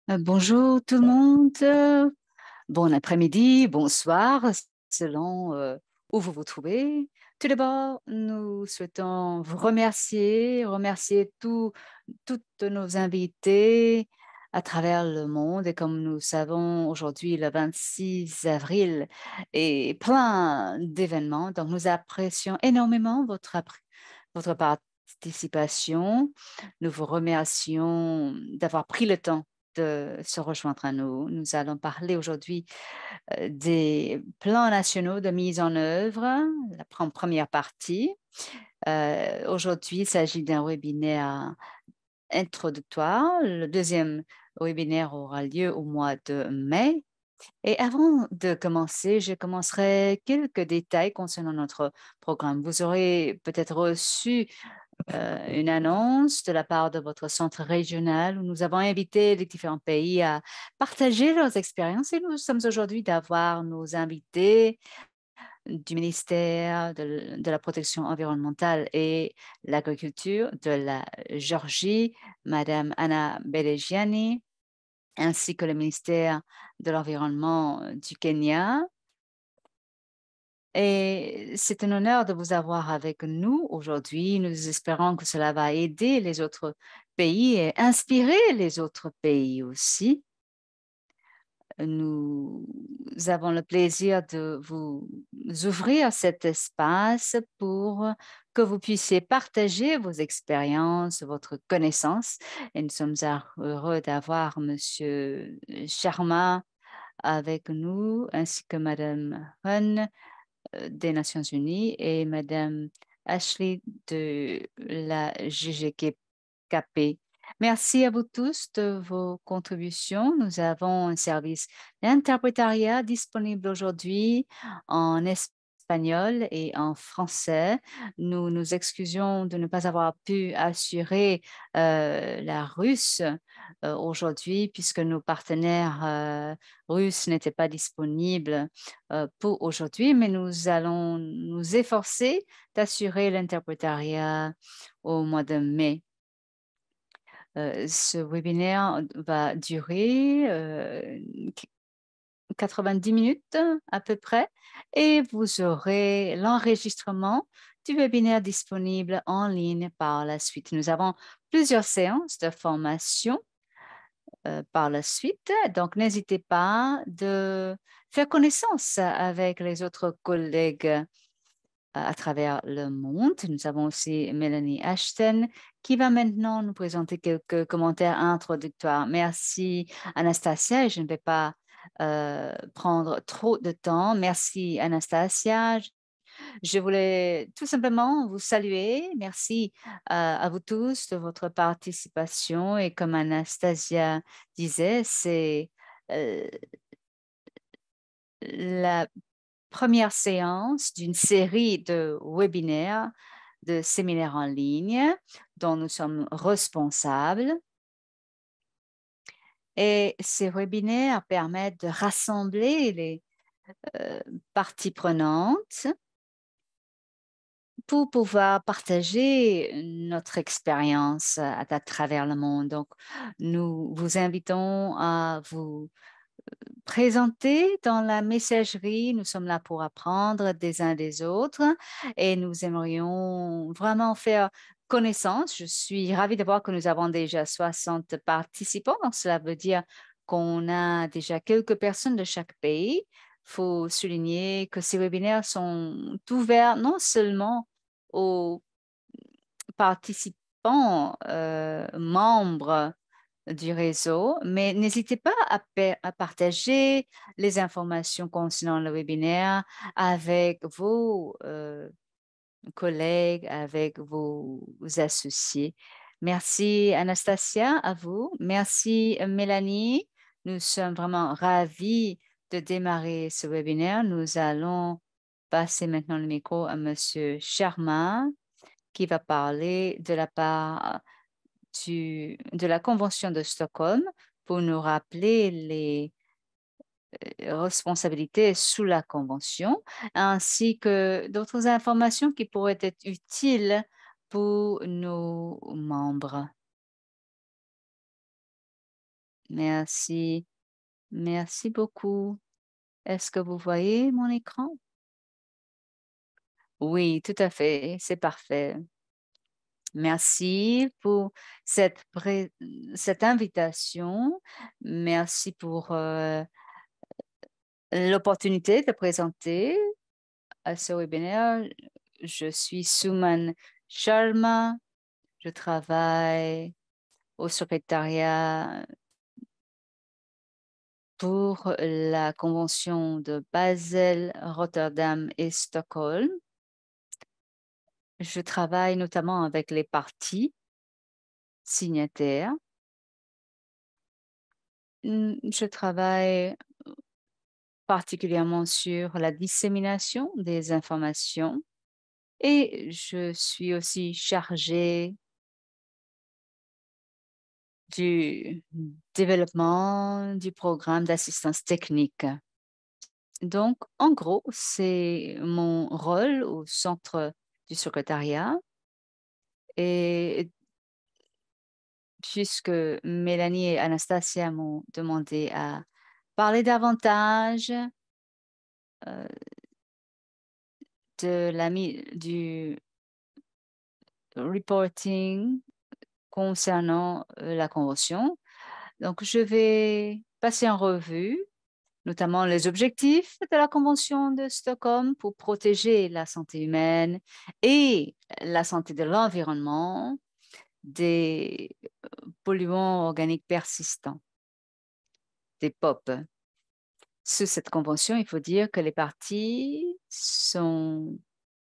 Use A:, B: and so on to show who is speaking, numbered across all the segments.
A: Bonjour tout le monde. Bon après-midi, bonsoir, selon où vous vous trouvez. Tout d'abord, nous souhaitons vous remercier toutes nos invités à travers le monde. Et comme nous savons, aujourd'hui, le 26 avril, est plein d'événements. Donc, nous apprécions énormément votre participation. Nous vous remercions d'avoir pris le temps de se rejoindre à nous. Nous allons parler aujourd'hui des plans nationaux de mise en œuvre, la première partie. Aujourd'hui, il s'agit d'un webinaire introductoire. Le deuxième webinaire aura lieu au mois de mai. Et avant de commencer, je commencerai quelques détails concernant notre programme. Vous aurez peut-être reçu une annonce de la part de votre centre régional où nous avons invité les différents pays à partager leurs expériences et nous sommes aujourd'hui d'avoir nos invités du ministère de la protection environnementale et l'agriculture de la Géorgie, Madame Anna Belegiani, ainsi que le ministère de l'Environnement du Kenya. Et c'est un honneur de vous avoir avec nous aujourd'hui. Nous espérons que cela va aider les autres pays et inspirer les autres pays aussi. Nous avons le plaisir de vous ouvrir cet espace pour que vous puissiez partager vos expériences, votre connaissance. Et nous sommes heureux d'avoir Monsieur Sharma avec nous, ainsi que Madame Hun des Nations Unies et Madame Ashley de la GGKP. Merci à vous tous de vos contributions. Nous avons un service d'interprétariat disponible aujourd'hui en espagnol et en français. Nous nous excusions de ne pas avoir pu assurer la russe aujourd'hui puisque nos partenaires russes n'étaient pas disponibles pour aujourd'hui, mais nous allons nous efforcer d'assurer l'interprétariat au mois de mai. Ce webinaire va durer 90 minutes à peu près et vous aurez l'enregistrement du webinaire disponible en ligne par la suite. Nous avons plusieurs séances de formation par la suite, donc n'hésitez pas de faire connaissance avec les autres collègues à travers le monde. Nous avons aussi Mélanie Ashton qui va maintenant nous présenter quelques commentaires introductoires. Merci Anastasia, et je ne vais pas prendre trop de temps. Merci Anastasia. Je voulais tout simplement vous saluer. Merci à vous tous de votre participation. Et comme Anastasia disait, c'est euh, la première séance d'une série de webinaires, de séminaires en ligne dont nous sommes responsables. Et ces webinaires permettent de rassembler les euh, parties prenantes pour pouvoir partager notre expérience à travers le monde. Donc, nous vous invitons à vous présenter dans la messagerie. Nous sommes là pour apprendre des uns des autres et nous aimerions vraiment faire connaissance. Je suis ravie de voir que nous avons déjà 60 participants. Donc, cela veut dire qu'on a déjà quelques personnes de chaque pays. Il faut souligner que ces webinaires sont ouverts non seulement aux participants membres du réseau, mais n'hésitez pas à partager les informations concernant le webinaire avec vos collègues, avec vos associés. Merci Anastasia, à vous. Merci Mélanie. Nous sommes vraiment ravis de démarrer ce webinaire. Nous allons passer maintenant le micro à Monsieur Sharma qui va parler de la part de la Convention de Stockholm pour nous rappeler les responsabilités sous la Convention, ainsi que d'autres informations qui pourraient être utiles pour nos membres. Merci. Merci beaucoup. Est-ce que vous voyez mon écran? Oui, tout à fait, c'est parfait. Merci pour cette invitation. Merci pour l'opportunité de présenter à ce webinaire. Je suis Suman Sharma. Je travaille au secrétariat pour la convention de Basel, Rotterdam et Stockholm. Je travaille notamment avec les parties signataires. Je travaille particulièrement sur la dissémination des informations et je suis aussi chargée du développement du programme d'assistance technique. Donc, en gros, c'est mon rôle au centre du secrétariat. Et puisque Mélanie et Anastasia m'ont demandé à parler davantage euh, du reporting concernant la convention. Donc, je vais passer en revue notamment les objectifs de la Convention de Stockholm pour protéger la santé humaine et la santé de l'environnement des polluants organiques persistants, des POP. Sous cette convention, il faut dire que les parties sont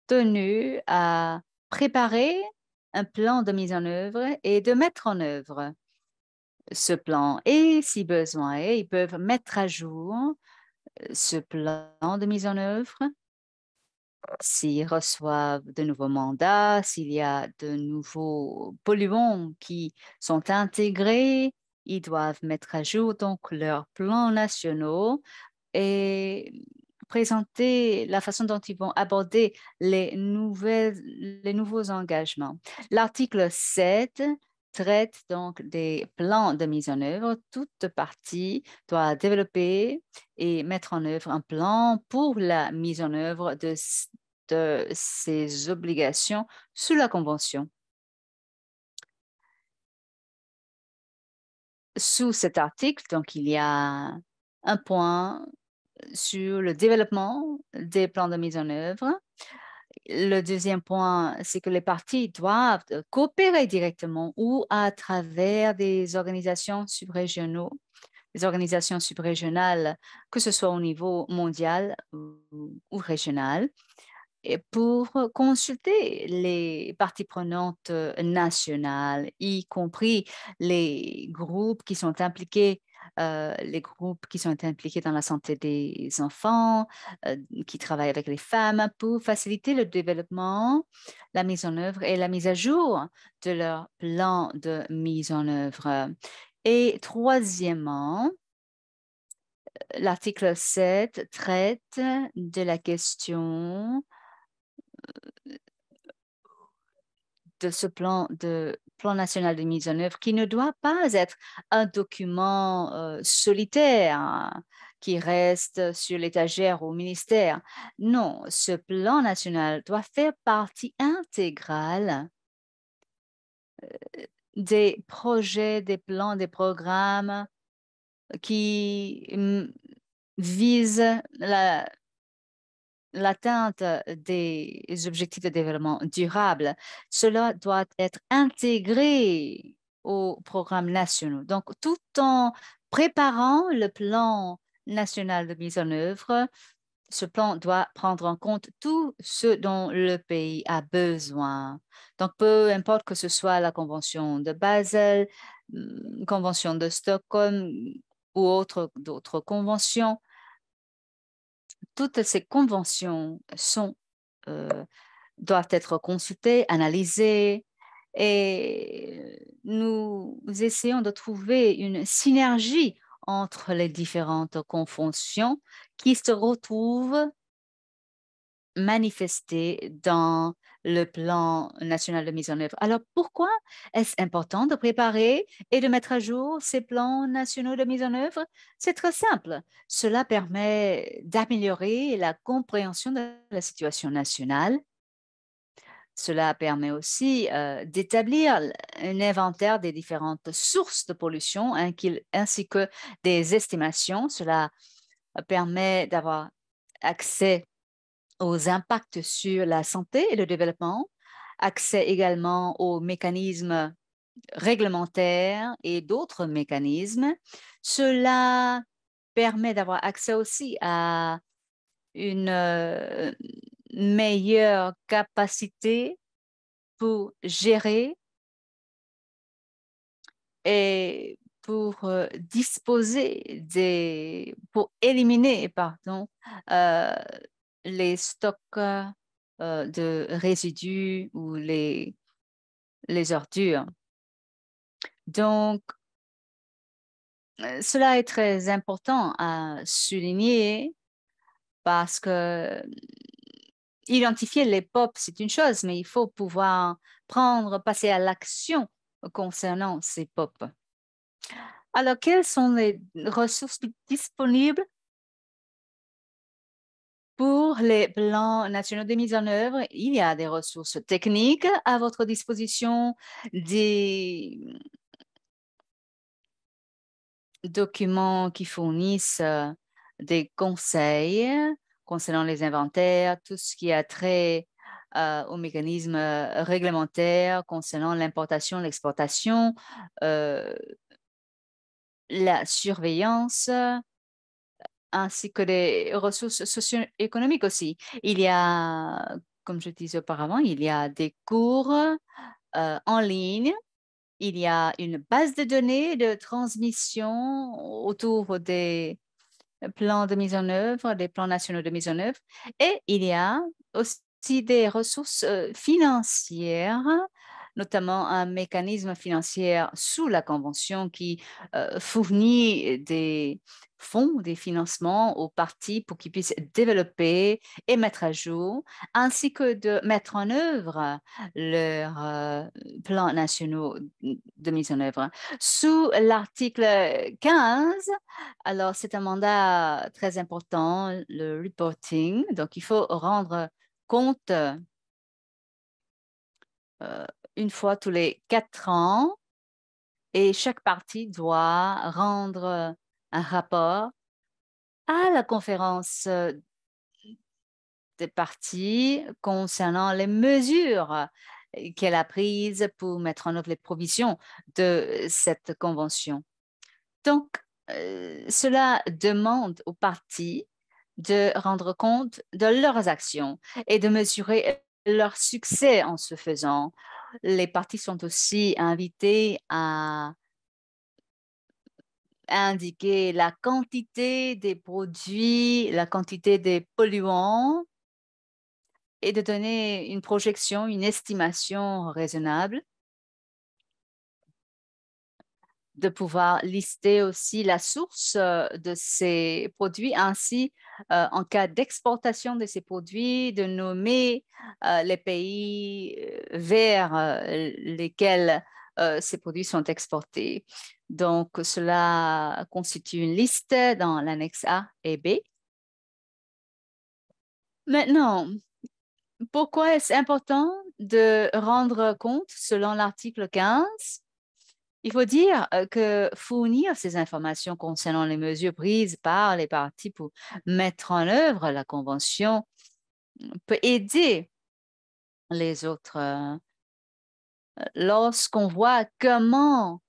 A: tenues à préparer un plan de mise en œuvre et de mettre en œuvre ce plan. Et si besoin est, ils peuvent mettre à jour ce plan de mise en œuvre s'ils reçoivent de nouveaux mandats, s'il y a de nouveaux polluants qui sont intégrés, ils doivent mettre à jour donc leurs plans nationaux et présenter la façon dont ils vont aborder les nouveaux engagements. L'article 7 traite donc des plans de mise en œuvre. Toute partie doit développer et mettre en œuvre un plan pour la mise en œuvre de ces obligations sous la Convention. Sous cet article, donc, il y a un point sur le développement des plans de mise en œuvre. Le deuxième point, c'est que les parties doivent coopérer directement ou à travers des organisations subrégionaux, des organisations subrégionales, que ce soit au niveau mondial ou régional, et pour consulter les parties prenantes nationales, y compris les groupes qui sont impliqués, dans la santé des enfants, qui travaillent avec les femmes pour faciliter le développement, la mise en œuvre et la mise à jour de leur plan de mise en œuvre. Et troisièmement, l'article 7 traite de la question de ce plan national de mise en œuvre qui ne doit pas être un document solitaire hein, qui reste sur l'étagère au ministère. Non, ce plan national doit faire partie intégrale des projets, des plans, des programmes qui visent l'atteinte des objectifs de développement durable. Cela doit être intégré aux programmes nationaux. Donc, tout en préparant le plan national de mise en œuvre, ce plan doit prendre en compte tout ce dont le pays a besoin. Donc, peu importe que ce soit la Convention de Basel, Convention de Stockholm ou d'autres conventions, toutes ces conventions doivent être consultées, analysées, et nous essayons de trouver une synergie entre les différentes conventions qui se retrouvent manifestées dans le plan national de mise en œuvre. Alors, pourquoi est-ce important de préparer et de mettre à jour ces plans nationaux de mise en œuvre? C'est très simple. Cela permet d'améliorer la compréhension de la situation nationale. Cela permet aussi d'établir un inventaire des différentes sources de pollution ainsi que des estimations. Cela permet d'avoir accès aux impacts sur la santé et le développement, accès également aux mécanismes réglementaires et d'autres mécanismes. Cela permet d'avoir accès aussi à une meilleure capacité pour gérer et pour pour éliminer, pardon, euh, les stocks de résidus ou les ordures. Donc, cela est très important à souligner parce que identifier les POP, c'est une chose, mais il faut pouvoir passer à l'action concernant ces POP. Alors, quelles sont les ressources disponibles pour les plans nationaux de mise en œuvre? Il y a des ressources techniques à votre disposition, des documents qui fournissent des conseils concernant les inventaires, tout ce qui a trait aux mécanismes réglementaires concernant l'importation, l'exportation, la surveillance, ainsi que des ressources socio-économiques aussi. Il y a, comme je disais auparavant, il y a des cours en ligne. Il y a une base de données de transmission autour des plans de mise en œuvre, des plans nationaux de mise en œuvre. Et il y a aussi des ressources financières, notamment un mécanisme financier sous la Convention qui fournit des fonds, des financements aux partis pour qu'ils puissent développer et mettre à jour, ainsi que de mettre en œuvre leurs plans nationaux de mise en œuvre. Sous l'article 15, alors c'est un mandat très important, le reporting. Donc, il faut rendre compte euh, une fois tous les 4 ans et chaque partie doit rendre un rapport à la conférence des parties concernant les mesures qu'elle a prises pour mettre en œuvre les provisions de cette convention. Donc, cela demande aux parties de rendre compte de leurs actions et de mesurer leur succès en ce faisant. Les parties sont aussi invitées à indiquer la quantité des produits, la quantité des polluants et de donner une projection, une estimation raisonnable, de pouvoir lister aussi la source de ces produits, ainsi en cas d'exportation de ces produits, de nommer les pays vers lesquels ces produits sont exportés. Donc, cela constitue une liste dans l'annexe A et B. Maintenant, pourquoi est-ce important de rendre compte selon l'article 15? Il faut dire que fournir ces informations concernant les mesures prises par les parties pour mettre en œuvre la Convention peut aider les autres. Lorsqu'on voit comment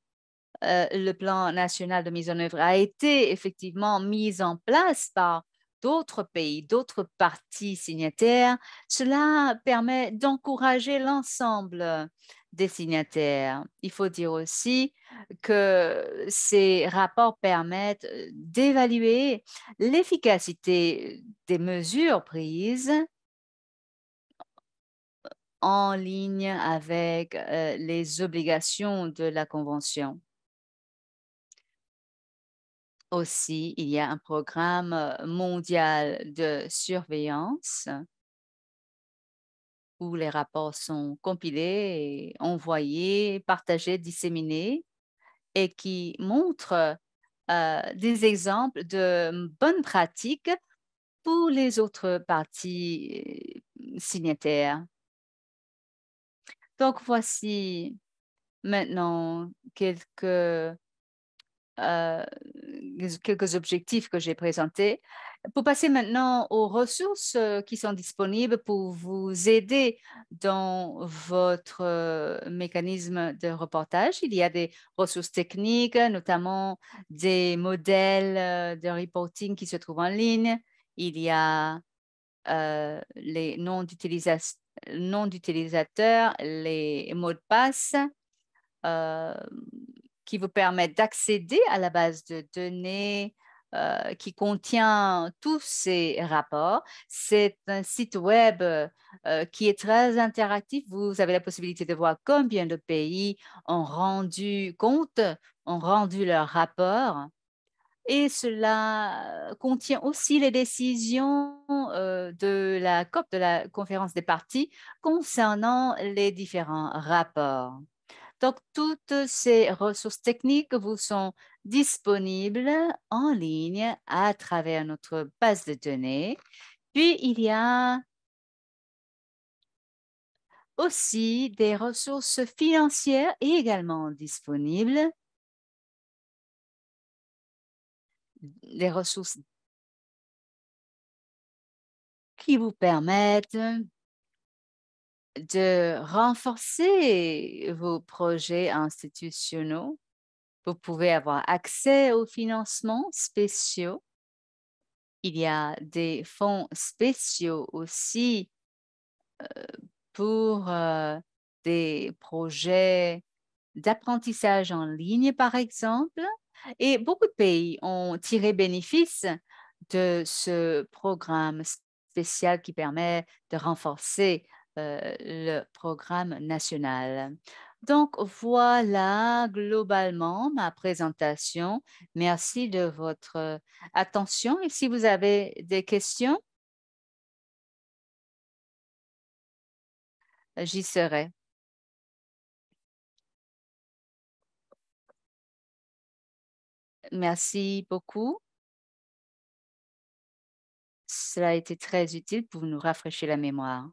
A: le plan national de mise en œuvre a été effectivement mis en place par d'autres pays, d'autres parties signataires, cela permet d'encourager l'ensemble des signataires. Il faut dire aussi que ces rapports permettent d'évaluer l'efficacité des mesures prises en ligne avec les obligations de la Convention. Aussi, il y a un programme mondial de surveillance où les rapports sont compilés et envoyés, partagés, disséminés et qui montrent des exemples de bonnes pratiques pour les autres parties signataires. Donc, voici maintenant euh, quelques objectifs que j'ai présentés. Pour passer maintenant aux ressources qui sont disponibles pour vous aider dans votre mécanisme de reportage, il y a des ressources techniques, notamment des modèles de reporting qui se trouvent en ligne. Il y a les noms d'utilisateurs, les mots de passe, euh, qui vous permettent d'accéder à la base de données qui contient tous ces rapports. C'est un site web qui est très interactif. Vous avez la possibilité de voir combien de pays ont rendu compte, ont rendu leur rapport. Et cela contient aussi les décisions de la COP, de la conférence des parties, concernant les différents rapports. Donc, toutes ces ressources techniques vous sont disponibles en ligne à travers notre base de données. Puis, il y a aussi des ressources financières également disponibles, des ressources qui vous permettent de renforcer vos projets institutionnels. Vous pouvez avoir accès aux financements spéciaux. Il y a des fonds spéciaux aussi pour des projets d'apprentissage en ligne, par exemple. Et beaucoup de pays ont tiré bénéfice de ce programme spécial qui permet de renforcer le programme national. Donc, voilà globalement ma présentation. Merci de votre attention. Et si vous avez des questions, j'y serai. Merci beaucoup. Cela a été très utile pour nous rafraîchir la mémoire.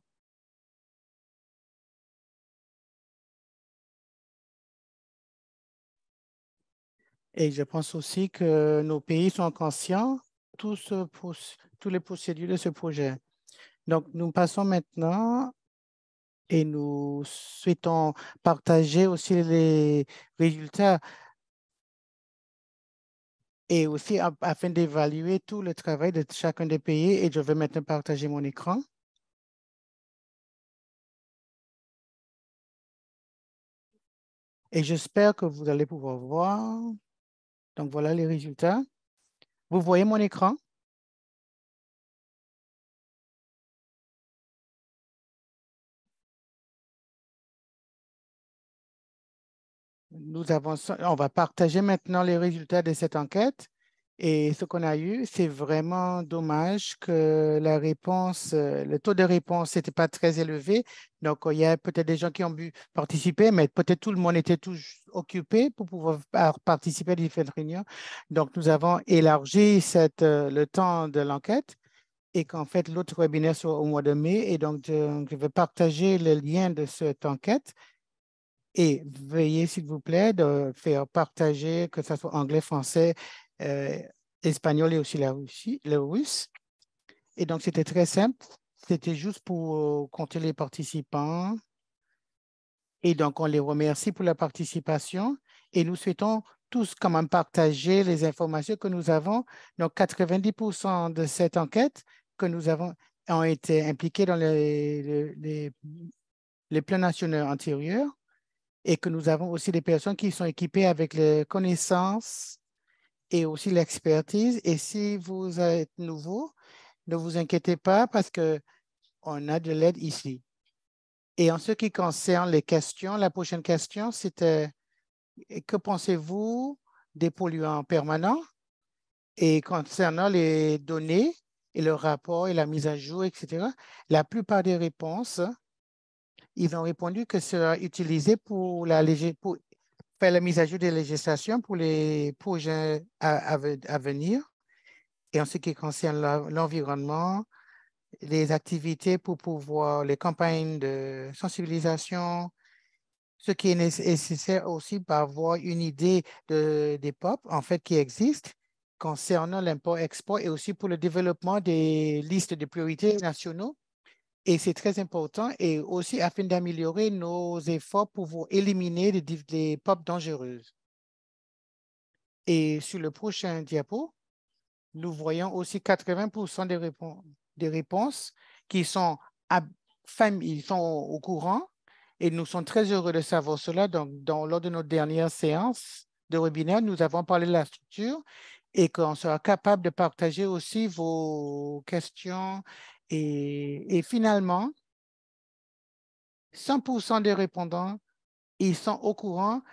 B: Et je pense aussi que nos pays sont conscients tous les procédures de ce projet. Donc, nous passons maintenant et nous souhaitons partager aussi les résultats et aussi afin d'évaluer tout le travail de chacun des pays. Et je vais maintenant partager mon écran. Et j'espère que vous allez pouvoir voir. Donc, voilà les résultats. Vous voyez mon écran? On va partager maintenant les résultats de cette enquête. Et ce qu'on a eu, c'est vraiment dommage que le taux de réponse n'était pas très élevé. Donc, il y a peut-être des gens qui ont pu participer, mais peut-être tout le monde était occupé pour pouvoir participer à différentes réunions. Donc, nous avons élargi le temps de l'enquête et qu'en fait, l'autre webinaire soit au mois de mai. Et donc, je vais partager le lien de cette enquête. Et veuillez, s'il vous plaît, de faire partager, que ce soit anglais, français, euh, espagnol et aussi le russe. Et donc, c'était très simple. C'était juste pour compter les participants. Et donc, on les remercie pour la participation. Et nous souhaitons tous quand même partager les informations que nous avons. Donc, 90% de cette enquête que nous avons ont été impliqués dans les plans nationaux antérieurs, et que nous avons aussi des personnes qui sont équipées avec les connaissances et aussi l'expertise. Et si vous êtes nouveau, ne vous inquiétez pas parce qu'on a de l'aide ici. Et en ce qui concerne les questions, la prochaine question, c'était que pensez-vous des polluants permanents? Et concernant les données et le rapport et la mise à jour, etc., la plupart des réponses ils ont répondu que ce sera utilisé pour faire la mise à jour des législations pour les projets à venir. Et en ce qui concerne l'environnement, les activités pour pouvoir, les campagnes de sensibilisation, ce qui est nécessaire aussi pour avoir une idée des POP, en fait, qui existent concernant l'import-export et aussi pour le développement des listes de priorités nationaux. Et c'est très important et aussi afin d'améliorer nos efforts pour éliminer les POP dangereuses. Et sur le prochain diapo, nous voyons aussi 80% des réponses qui sont, ils sont au courant et nous sommes très heureux de savoir cela. Donc, lors de notre dernière séance de webinaire, nous avons parlé de la structure et qu'on sera capable de partager aussi vos questions. Et finalement, 100% des répondants, ils sont au courant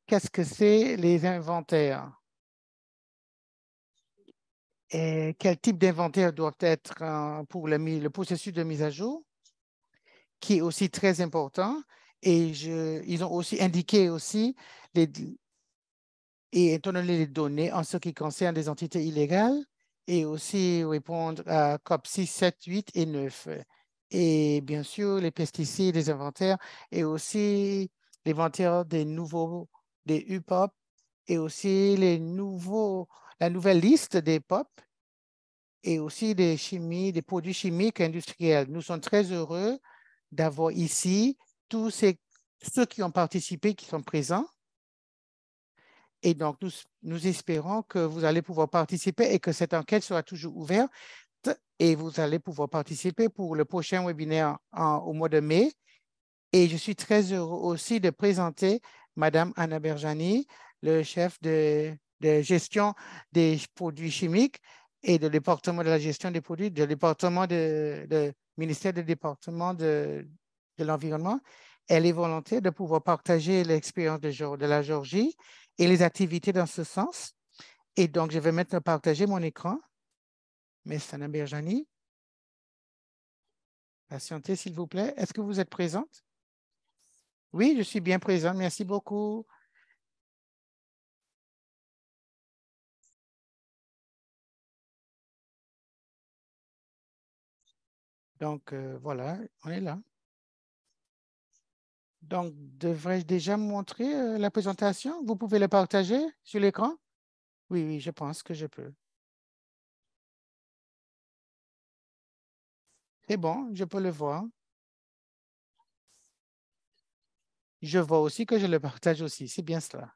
B: qu'est-ce que c'est les inventaires. Et quel type d'inventaire doivent être pour le processus de mise à jour, qui est aussi très important. Et ils ont aussi indiqué aussi, et étant donné les données en ce qui concerne des entités illégales, et aussi répondre à COP 6, 7, 8 et 9. Et bien sûr, les pesticides, les inventaires, et aussi l'inventaire des UPOP, et aussi la nouvelle liste des POP, et aussi des produits chimiques industriels. Nous sommes très heureux d'avoir ici tous ceux qui ont participé, qui sont présents. Et donc, nous espérons que vous allez pouvoir participer et que cette enquête sera toujours ouverte et vous allez pouvoir participer pour le prochain webinaire au mois de mai. Et je suis très heureux aussi de présenter Madame Anna Berjani, le chef de gestion des produits chimiques et du département de la gestion des produits, du département ministère du département de l'environnement. Elle est volontaire de pouvoir partager l'expérience de la Géorgie et les activités dans ce sens. Et donc, je vais maintenant partager mon écran. Ms. Anna Berjani, patientez s'il vous plaît. Est-ce que vous êtes présente? Oui, je suis bien présente. Merci beaucoup. Donc, voilà, on est là. Donc, devrais-je déjà montrer la présentation? Vous pouvez le partager sur l'écran? Oui, oui, je pense que je peux. C'est bon, je peux le voir. Je vois aussi que je le partage aussi. C'est bien cela.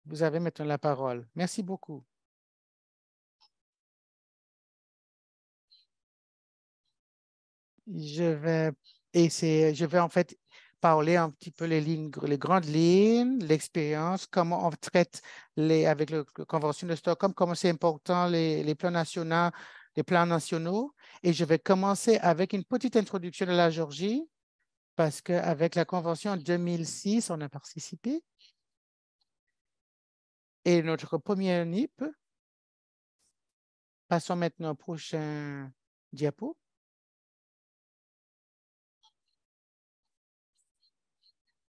B: Vous avez maintenant la parole. Merci beaucoup. Je vais en fait parler un petit peu les grandes lignes, l'expérience, comment on traite avec la Convention de Stockholm, comment c'est important les plans nationaux, les plans nationaux. Et je vais commencer avec une petite introduction de la Géorgie, parce qu'avec la Convention en 2006, on a participé. Et notre premier NIP, passons maintenant au prochain diapo.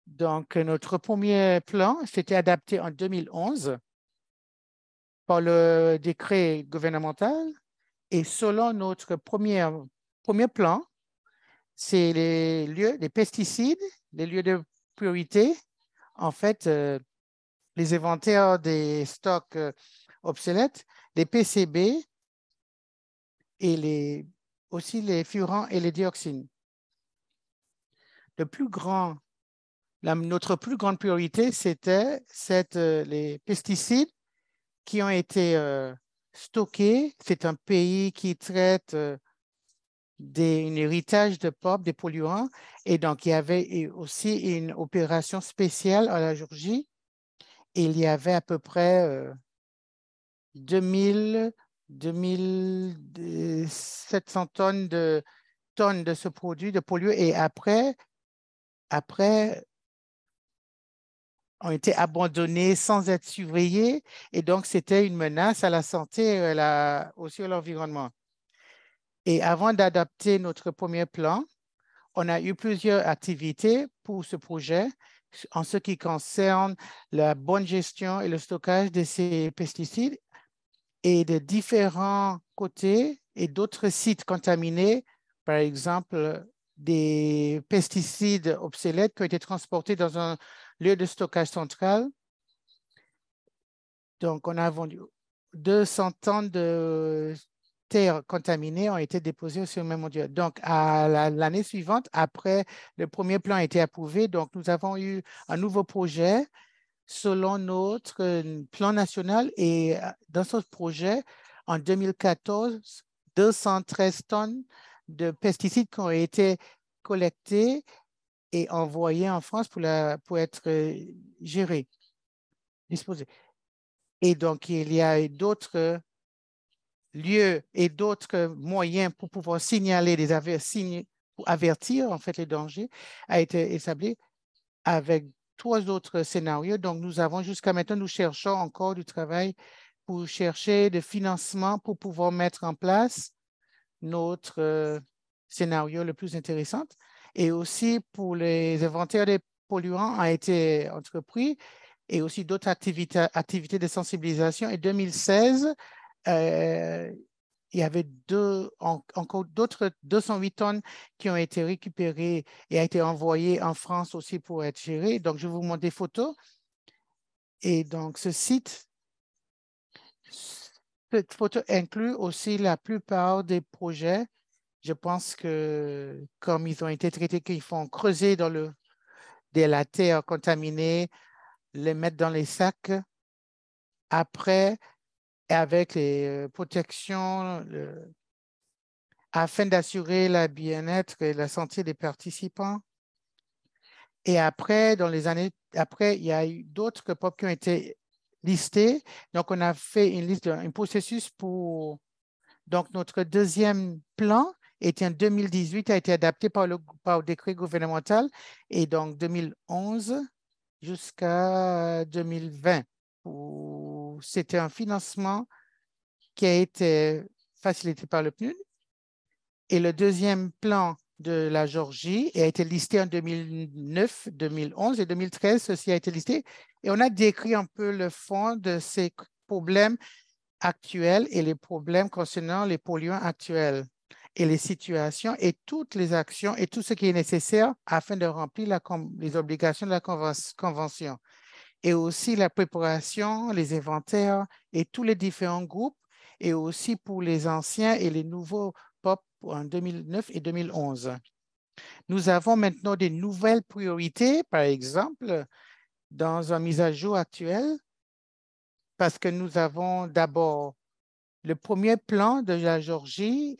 B: Donc, notre premier plan, c'était adapté en 2011 par le décret gouvernemental. Et selon notre premier plan, c'est les pesticides, les lieux de priorité. En fait, les inventaires des stocks obsolètes, les PCB et aussi les furans et les dioxines. Notre plus grande priorité, c'était les pesticides qui ont été stockés. C'est un pays qui traite un héritage de POP, des polluants. Et donc, il y avait aussi une opération spéciale à la Géorgie. Et il y avait à peu près 2700 tonnes de ce produit, de polluants. Et après ont été abandonnés sans être surveillés. Et donc, c'était une menace à la santé et aussi à l'environnement. Et avant d'adapter notre premier plan, on a eu plusieurs activités pour ce projet en ce qui concerne la bonne gestion et le stockage de ces pesticides et de différents côtés et d'autres sites contaminés, par exemple des pesticides obsolètes qui ont été transportés dans un lieu de stockage central. Donc, on a vendu 200 tonnes de terres contaminées ont été déposées sur le même module. Donc, à l'année suivante, après le premier plan a été approuvé, donc nous avons eu un nouveau projet selon notre plan national et dans ce projet, en 2014, 213 tonnes de pesticides qui ont été collectés et envoyés en France pour être gérés, disposés. Et donc, il y a d'autres lieux et d'autres moyens pour pouvoir signaler pour avertir en fait les dangers a été établi avec 3 autres scénarios. Donc, nous avons jusqu'à maintenant, nous cherchons encore du travail pour chercher des financements pour pouvoir mettre en place notre scénario le plus intéressant. Et aussi pour les inventaires des polluants a été entrepris et aussi d'autres activités de sensibilisation. En 2016, il y avait encore d'autres 208 tonnes qui ont été récupérées et ont été envoyées en France aussi pour être gérées. Donc, je vous montre des photos. Et donc, cette photo inclut aussi la plupart des projets. Je pense que comme ils ont été traités, qu'ils font creuser de la terre contaminée, les mettre dans les sacs. Après, avec les protections, afin d'assurer le bien-être et la santé des participants. Et après, dans les années après, il y a eu d'autres POP qui ont été listés. Donc, on a fait une liste, un processus pour… Donc, notre deuxième plan était en 2018, a été adapté par le décret gouvernemental et donc 2011 jusqu'à 2020. C'était un financement qui a été facilité par le PNUD. Et le deuxième plan de la Géorgie a été listé en 2009, 2011 et 2013. Ceci a été listé. Et on a décrit un peu le fond de ces problèmes actuels et les problèmes concernant les polluants actuels et les situations et toutes les actions et tout ce qui est nécessaire afin de remplir les obligations de la convention. Et aussi la préparation, les inventaires et tous les différents groupes et aussi pour les anciens et les nouveaux POP en 2009 et 2011. Nous avons maintenant des nouvelles priorités, par exemple, dans une mise à jour actuelle, parce que nous avons d'abord le premier plan de la Géorgie,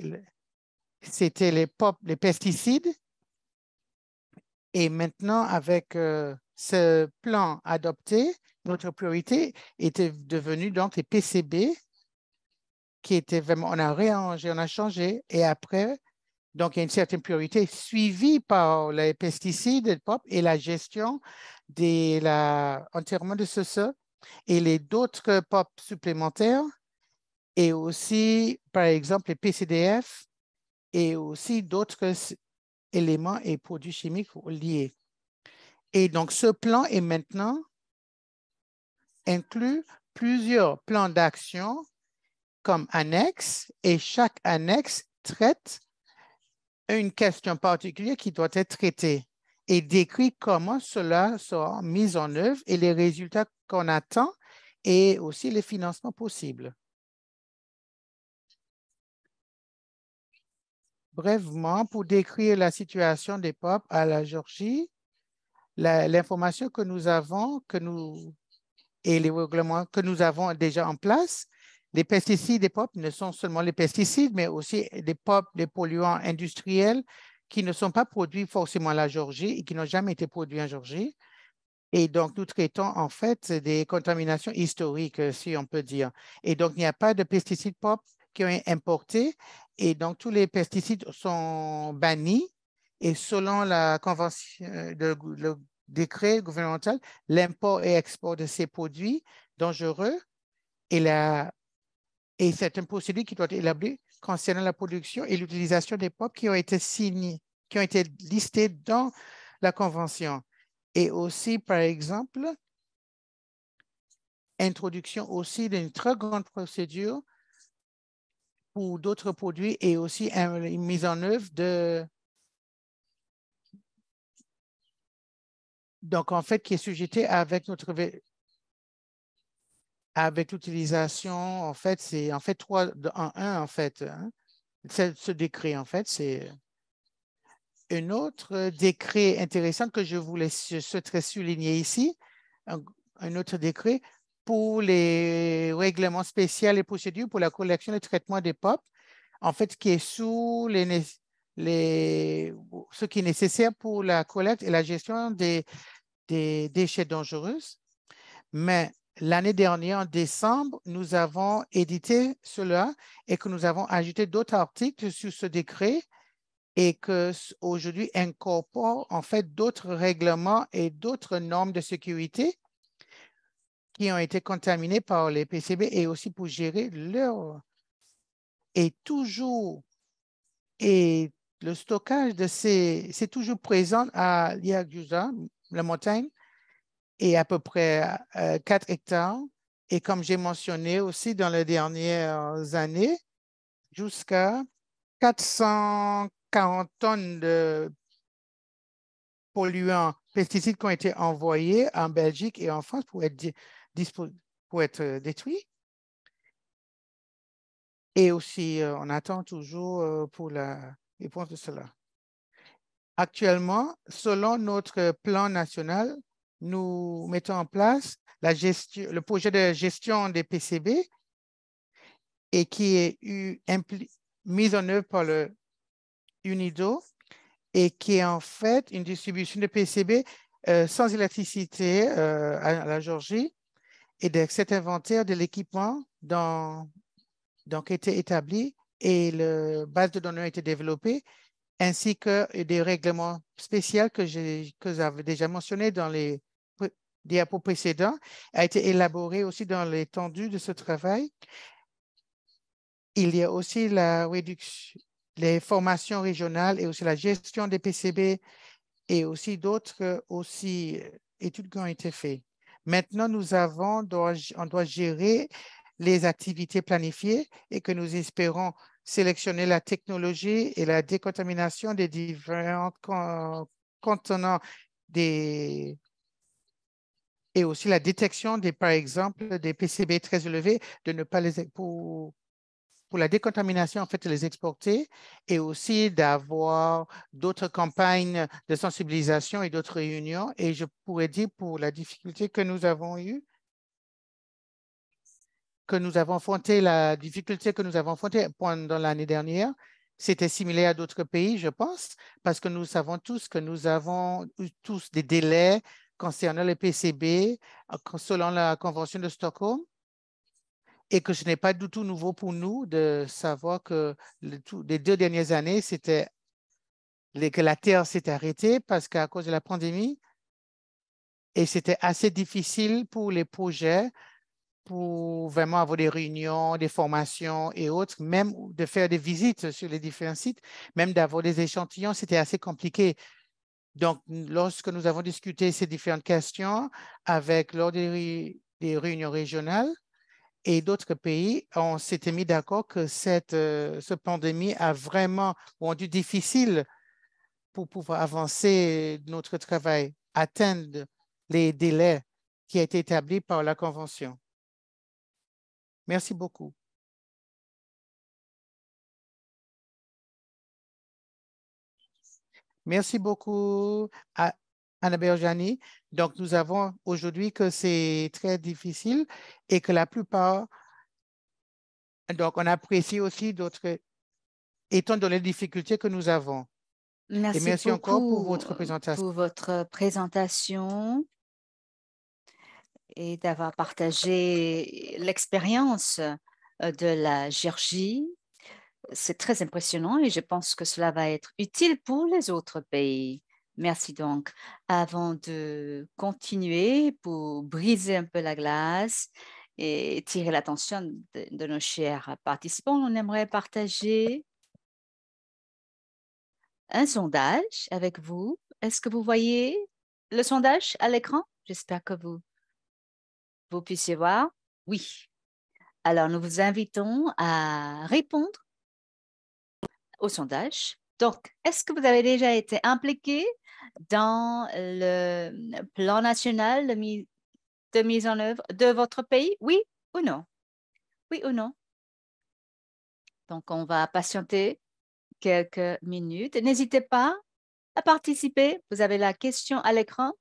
B: c'était les pesticides. Et maintenant, avec ce plan adopté, notre priorité était devenue donc les PCB, qui était vraiment, on a réarrangé, on a changé. Et après, donc, il y a une certaine priorité suivie par les pesticides et la gestion de l'enterrement de ce sol et les d'autres POP supplémentaires et aussi, par exemple, les PCDF et aussi d'autres éléments et produits chimiques liés. Et donc, ce plan est maintenant inclut plusieurs plans d'action comme annexe et chaque annexe traite une question particulière qui doit être traitée et décrit comment cela sera mis en œuvre et les résultats qu'on attend et aussi les financements possibles. Brièvement, pour décrire la situation des POP à la Géorgie, l'information que nous avons et les règlements que nous avons déjà en place, les pesticides et POP ne sont seulement les pesticides, mais aussi des POP, des polluants industriels qui ne sont pas produits forcément à la Géorgie et qui n'ont jamais été produits en Géorgie. Et donc, nous traitons en fait des contaminations historiques, si on peut dire. Et donc, il n'y a pas de pesticides POP qui ont été importés. Et donc, tous les pesticides sont bannis. Et selon la convention, le décret gouvernemental, l'import et export de ces produits dangereux et c'est un procédé qui doit être élaboré concernant la production et l'utilisation des POP qui ont été signés qui ont été listés dans la Convention. Et aussi, par exemple, introduction aussi d'une très grande procédure pour d'autres produits et aussi une mise en œuvre donc en fait, qui est sujeté avec avec l'utilisation, en fait, c'est en fait 3 en 1, en fait. Hein. Ce décret, en fait, c'est un autre décret intéressant que je souhaiterais souligner ici, un autre décret pour les règlements spéciaux et procédures pour la collection et le traitement des POP, en fait, qui est sous ce qui est nécessaire pour la collecte et la gestion des déchets dangereux. Mais l'année dernière, en décembre, nous avons édité cela et que nous avons ajouté d'autres articles sur ce décret et qu'aujourd'hui incorpore en fait d'autres règlements et d'autres normes de sécurité qui ont été contaminés par les PCB et aussi pour gérer leur et toujours et le stockage de c'est toujours présent à Liagusa, la montagne, et à peu près 4 hectares. Et comme j'ai mentionné aussi dans les dernières années, jusqu'à 440 tonnes de polluants, pesticides qui ont été envoyés en Belgique et en France pour être détruits. Et aussi, on attend toujours pour la réponse de cela. Actuellement, selon notre plan national, nous mettons en place le projet de gestion des PCB et qui est mis en œuvre par le UNIDO et qui est en fait une distribution de PCB sans électricité à la Géorgie et de cet inventaire de l'équipement donc été établi et la base de données a été développée ainsi que des règlements spéciaux que j'avais déjà mentionnés dans les diapos précédents, a été élaboré aussi dans l'étendue de ce travail. Il y a aussi la réduction, les formations régionales et aussi la gestion des PCB et aussi d'autres études qui ont été faites. Maintenant, on doit gérer les activités planifiées et que nous espérons sélectionner la technologie et la décontamination des différents contenants et aussi la détection par exemple, des PCB très élevés, de ne pas pour la décontamination, en fait, les exporter et aussi d'avoir d'autres campagnes de sensibilisation et d'autres réunions. Et je pourrais dire pour la difficulté que nous avons eue, la difficulté que nous avons affrontée pendant l'année dernière, c'était similaire à d'autres pays, je pense, parce que nous savons tous que nous avons eu tous des délais concernant les PCB selon la Convention de Stockholm et que ce n'est pas du tout nouveau pour nous de savoir que les 2 dernières années, que la Terre s'est arrêtée parce qu'à cause de la pandémie, et c'était assez difficile pour les projets pour vraiment avoir des réunions, des formations et autres, même de faire des visites sur les différents sites, même d'avoir des échantillons, c'était assez compliqué. Donc, lorsque nous avons discuté ces différentes questions lors des réunions régionales, et d'autres pays, on s'était mis d'accord que cette pandémie a vraiment rendu difficile pour pouvoir avancer notre travail, atteindre les délais qui ont été établis par la Convention. Merci beaucoup. Merci beaucoup à Anna Berjani. Donc, nous avons aujourd'hui que c'est très difficile et que la plupart, donc on apprécie aussi d'autres, étant donné les difficultés que nous avons. Et
A: Merci
B: merci encore pour
A: beaucoup
B: votre présentation.
A: pour votre présentation et d'avoir partagé l'expérience de la Géorgie. C'est très impressionnant et je pense que cela va être utile pour les autres pays. Merci donc. Avant de continuer pour briser un peu la glace et tirer l'attention de nos chers participants, on aimerait partager un sondage avec vous. Est-ce que vous voyez le sondage à l'écran? J'espère que vous puissiez voir. Oui. Alors, nous vous invitons à répondre au sondage. Donc, est-ce que vous avez déjà été impliqué dans le plan national de mise en œuvre de votre pays? Oui ou non? Oui ou non? Donc, on va patienter quelques minutes. N'hésitez pas à participer. Vous avez la question à l'écran.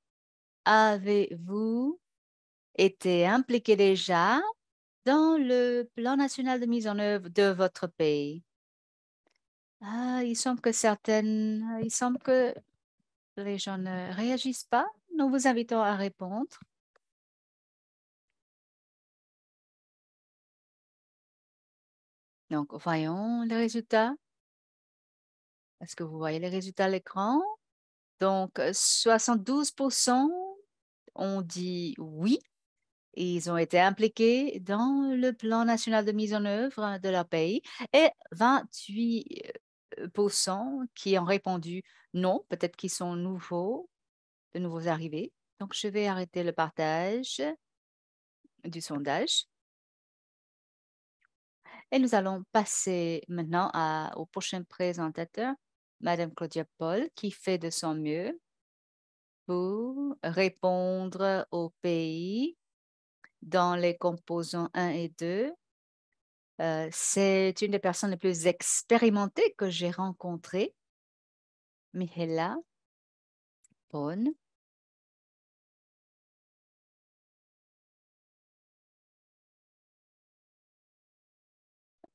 A: Avez-vous été impliqué déjà dans le plan national de mise en œuvre de votre pays? Ah, il semble que les gens ne réagissent pas. Nous vous invitons à répondre. Donc, voyons les résultats. Est-ce que vous voyez les résultats à l'écran? Donc, 72% ont dit oui. Ils ont été impliqués dans le plan national de mise en œuvre de leur pays et 28% qui ont répondu non, peut-être qu'ils sont de nouveaux arrivés. Donc, je vais arrêter le partage du sondage et nous allons passer maintenant au prochain présentateur, Madame Claudia Paul, qui fait de son mieux pour répondre au pays dans les composants 1 et 2. C'est une des personnes les plus expérimentées que j'ai rencontrées, Mihaela Pon.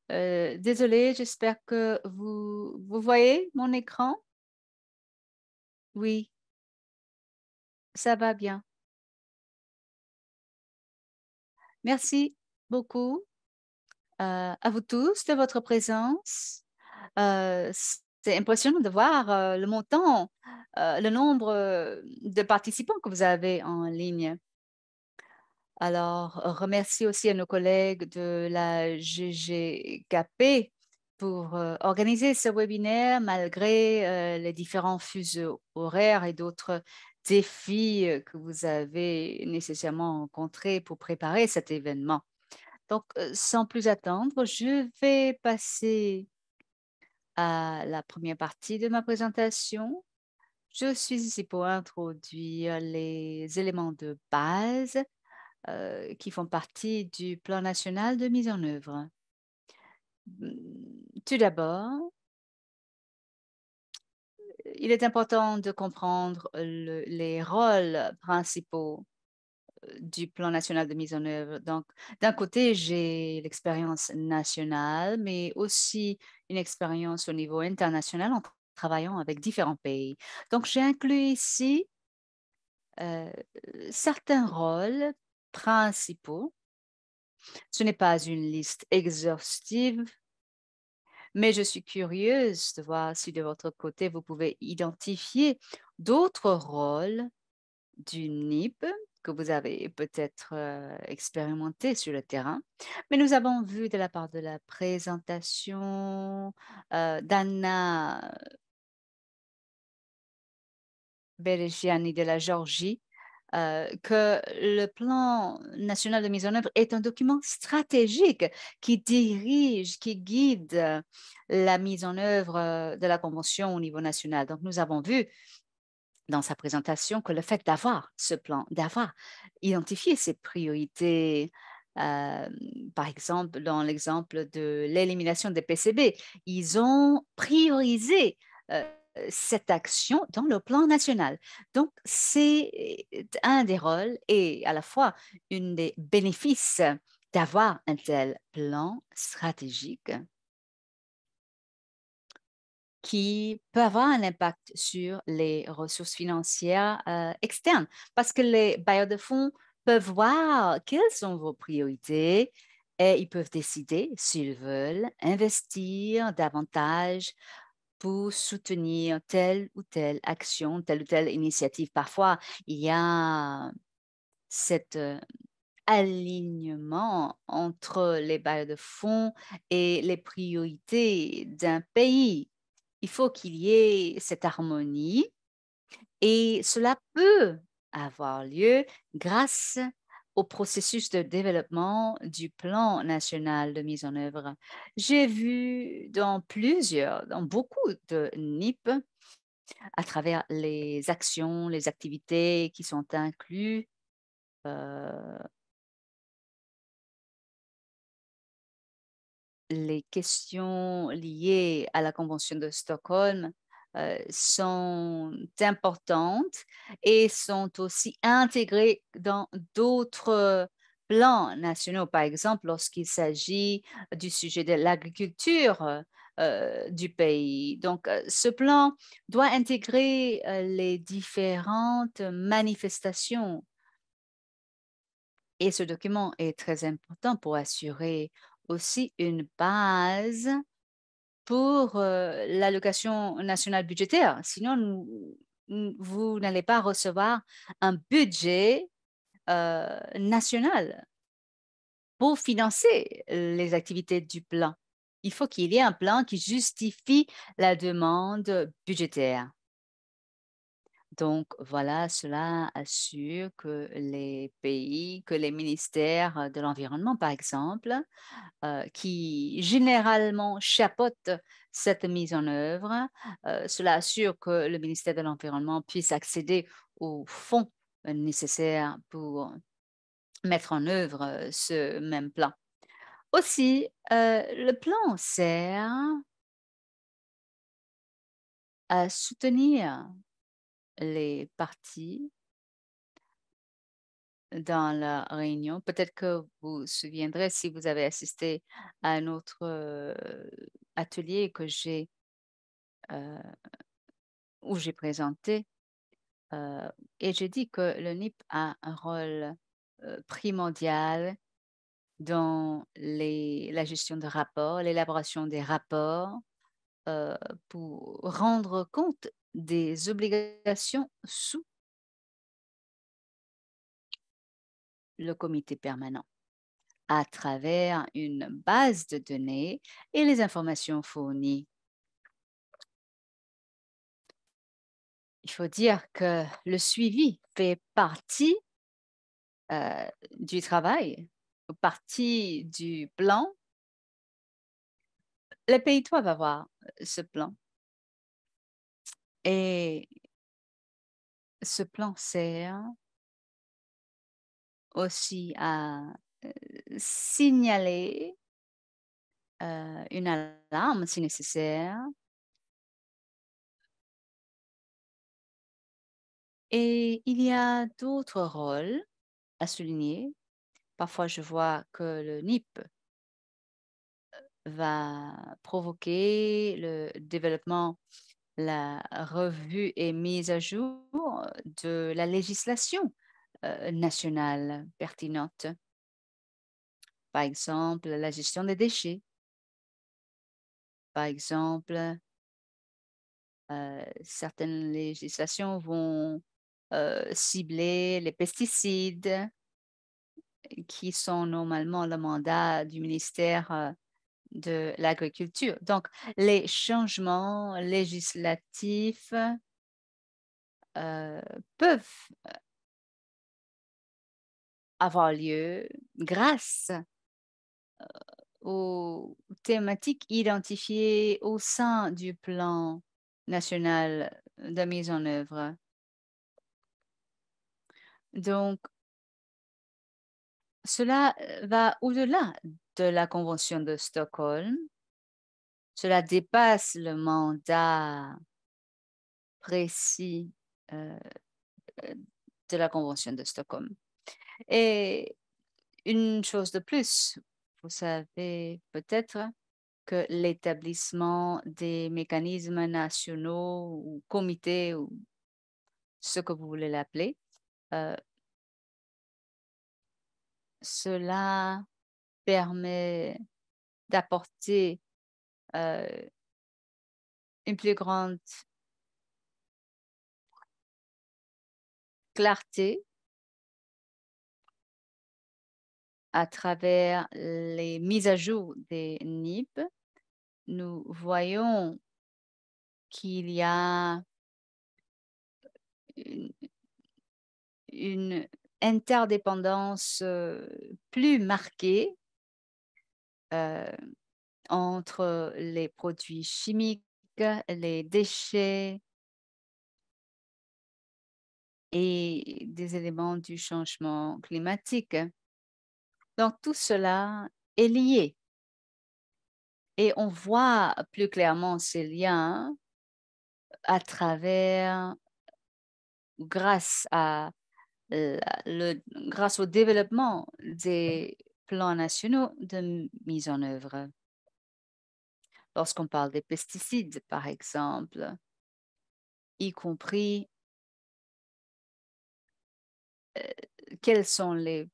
A: Désolée, j'espère que vous voyez mon écran. Oui, ça va bien. Merci beaucoup à vous tous de votre présence. C'est impressionnant de voir le montant, le nombre de participants que vous avez en ligne. Alors, remercie aussi à nos collègues de la GGKP pour organiser ce webinaire malgré les différents fuseaux horaires et d'autres défis que vous avez nécessairement rencontrés pour préparer cet événement. Donc, sans plus attendre, je vais passer à la première partie de ma présentation. Je suis ici pour introduire les éléments de base qui font partie du plan national de mise en œuvre. Tout d'abord, il est important de comprendre les rôles principaux du plan national de mise en œuvre. Donc, d'un côté, j'ai l'expérience nationale, mais aussi une expérience au niveau international en travaillant avec différents pays. Donc, j'ai inclus ici euh, certains rôles principaux. Ce n'est pas une liste exhaustive, mais je suis curieuse de voir si de votre côté, vous pouvez identifier d'autres rôles du NIP que vous avez peut-être expérimenté sur le terrain. Mais nous avons vu de la part de la présentation d'Anna Beregiani de la Géorgie que le plan national de mise en œuvre est un document stratégique qui dirige, qui guide la mise en œuvre de la Convention au niveau national. Donc, nous avons vu dans sa présentation que le fait d'avoir ce plan, d'avoir identifié ses priorités, par exemple, dans l'exemple de l'élimination des PCB, ils ont priorisé euh, cette action dans le plan national. Donc, c'est un des rôles et à la fois une des bénéfices d'avoir un tel plan stratégique qui peut avoir un impact sur les ressources financières externes parce que les bailleurs de fonds peuvent voir quelles sont vos priorités et ils peuvent décider s'ils veulent investir davantage pour soutenir telle ou telle action, telle ou telle initiative. Parfois, il y a cet alignement entre les bailleurs de fonds et les priorités d'un pays. il faut qu'il y ait cette harmonie et cela peut avoir lieu grâce au processus de développement du plan national de mise en œuvre. J'ai vu dans beaucoup de NIP, à travers les actions, les activités qui sont inclus, euh, les questions liées à la Convention de Stockholm sont importantes et sont aussi intégrées dans d'autres plans nationaux. Par exemple, lorsqu'il s'agit du sujet de l'agriculture du pays. Donc, ce plan doit intégrer les différentes manifestations et ce document est très important pour assurer aussi une base pour l'allocation nationale budgétaire. Sinon, vous n'allez pas recevoir un budget national pour financer les activités du plan. Il faut qu'il y ait un plan qui justifie la demande budgétaire. Donc voilà, cela assure que les pays, que les ministères de l'environnement, par exemple, qui généralement chapeautent cette mise en œuvre, cela assure que le ministère de l'Environnement puisse accéder aux fonds nécessaires pour mettre en œuvre ce même plan. Aussi, le plan sert à soutenir les partis dans la réunion. Peut-être que vous vous souviendrez si vous avez assisté à un autre atelier que où j'ai présenté et j'ai dit que le NIP a un rôle primordial dans la gestion de rapports, l'élaboration des rapports euh, pour rendre compte des obligations sous le comité permanent à travers une base de données et les informations fournies. Il faut dire que le suivi fait partie du travail, partie du plan. Les pays doivent avoir ce plan et ce plan sert aussi à signaler une alarme si nécessaire. Et il y a d'autres rôles à souligner. Parfois, je vois que le NIP va provoquer le développement, la revue et mise à jour de la législation nationale pertinente. Par exemple, la gestion des déchets. Par exemple, certaines législations vont cibler les pesticides qui sont normalement le mandat du ministère de l'Agriculture. Donc, les changements législatifs euh, peuvent avoir lieu grâce aux thématiques identifiées au sein du plan national de mise en œuvre. Donc, cela va au-delà de la Convention de Stockholm. Cela dépasse le mandat précis euh, de la Convention de Stockholm. Et une chose de plus, vous savez peut-être que l'établissement des mécanismes nationaux ou comités ou ce que vous voulez l'appeler, euh, cela permet d'apporter euh, une plus grande clarté à travers les mises à jour des NIP. Nous voyons qu'il y a une interdépendance plus marquée entre les produits chimiques, les déchets et des éléments du changement climatique. Donc, tout cela est lié et on voit plus clairement ces liens à travers, grâce à grâce au développement des plans nationaux de mise en œuvre. Lorsqu'on parle des pesticides, par exemple, y compris quels sont les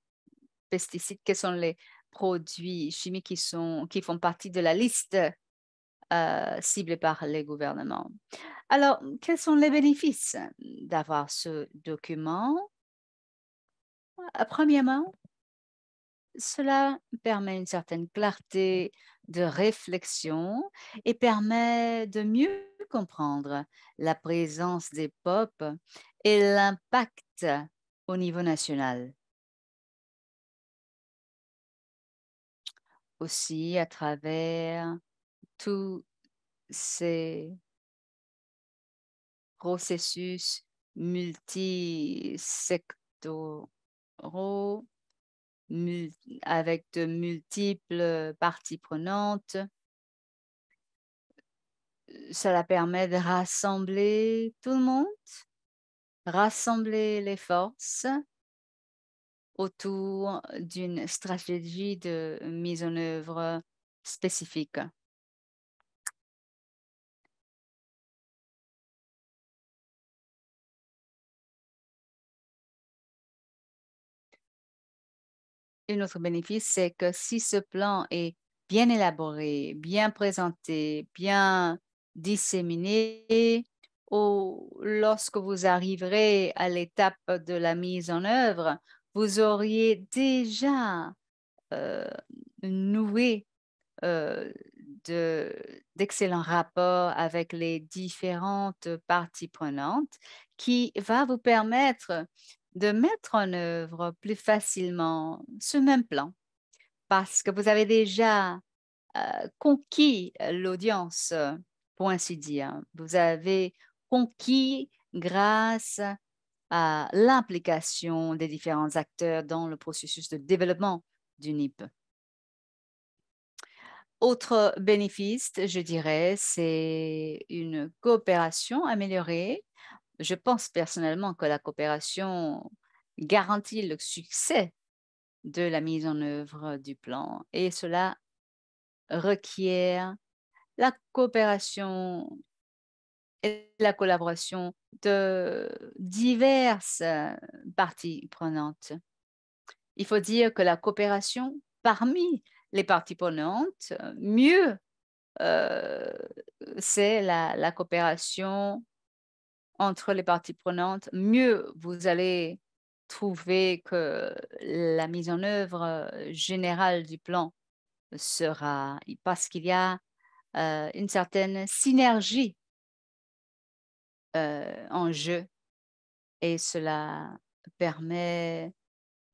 A: pesticides, quels sont les produits chimiques qui font partie de la liste ciblée par les gouvernements. Alors, quels sont les bénéfices d'avoir ce document? Premièrement, cela permet une certaine clarté de réflexion et permet de mieux comprendre la présence des POP et l'impact au niveau national. Aussi, à travers tous ces processus multisectoraux, avec de multiples parties prenantes, cela permet de rassembler tout le monde, rassembler les forces autour d'une stratégie de mise en œuvre spécifique. Un autre bénéfice, c'est que si ce plan est bien élaboré, bien présenté, bien disséminé, lorsque vous arriverez à l'étape de la mise en œuvre, vous auriez déjà noué euh, d'excellents rapports avec les différentes parties prenantes qui va vous permettre de mettre en œuvre plus facilement ce même plan parce que vous avez déjà conquis l'audience, pour ainsi dire. Vous avez conquis grâce à l'implication des différents acteurs dans le processus de développement du NIP. Autre bénéfice, je dirais, c'est une coopération améliorée. Je pense personnellement que la coopération garantit le succès de la mise en œuvre du plan et cela requiert la coopération et la collaboration de diverses parties prenantes. Il faut dire que la coopération parmi les parties prenantes, mieux c'est la coopération entre les parties prenantes, mieux vous allez trouver que la mise en œuvre générale du plan sera, parce qu'il y a une certaine synergie en jeu et cela permet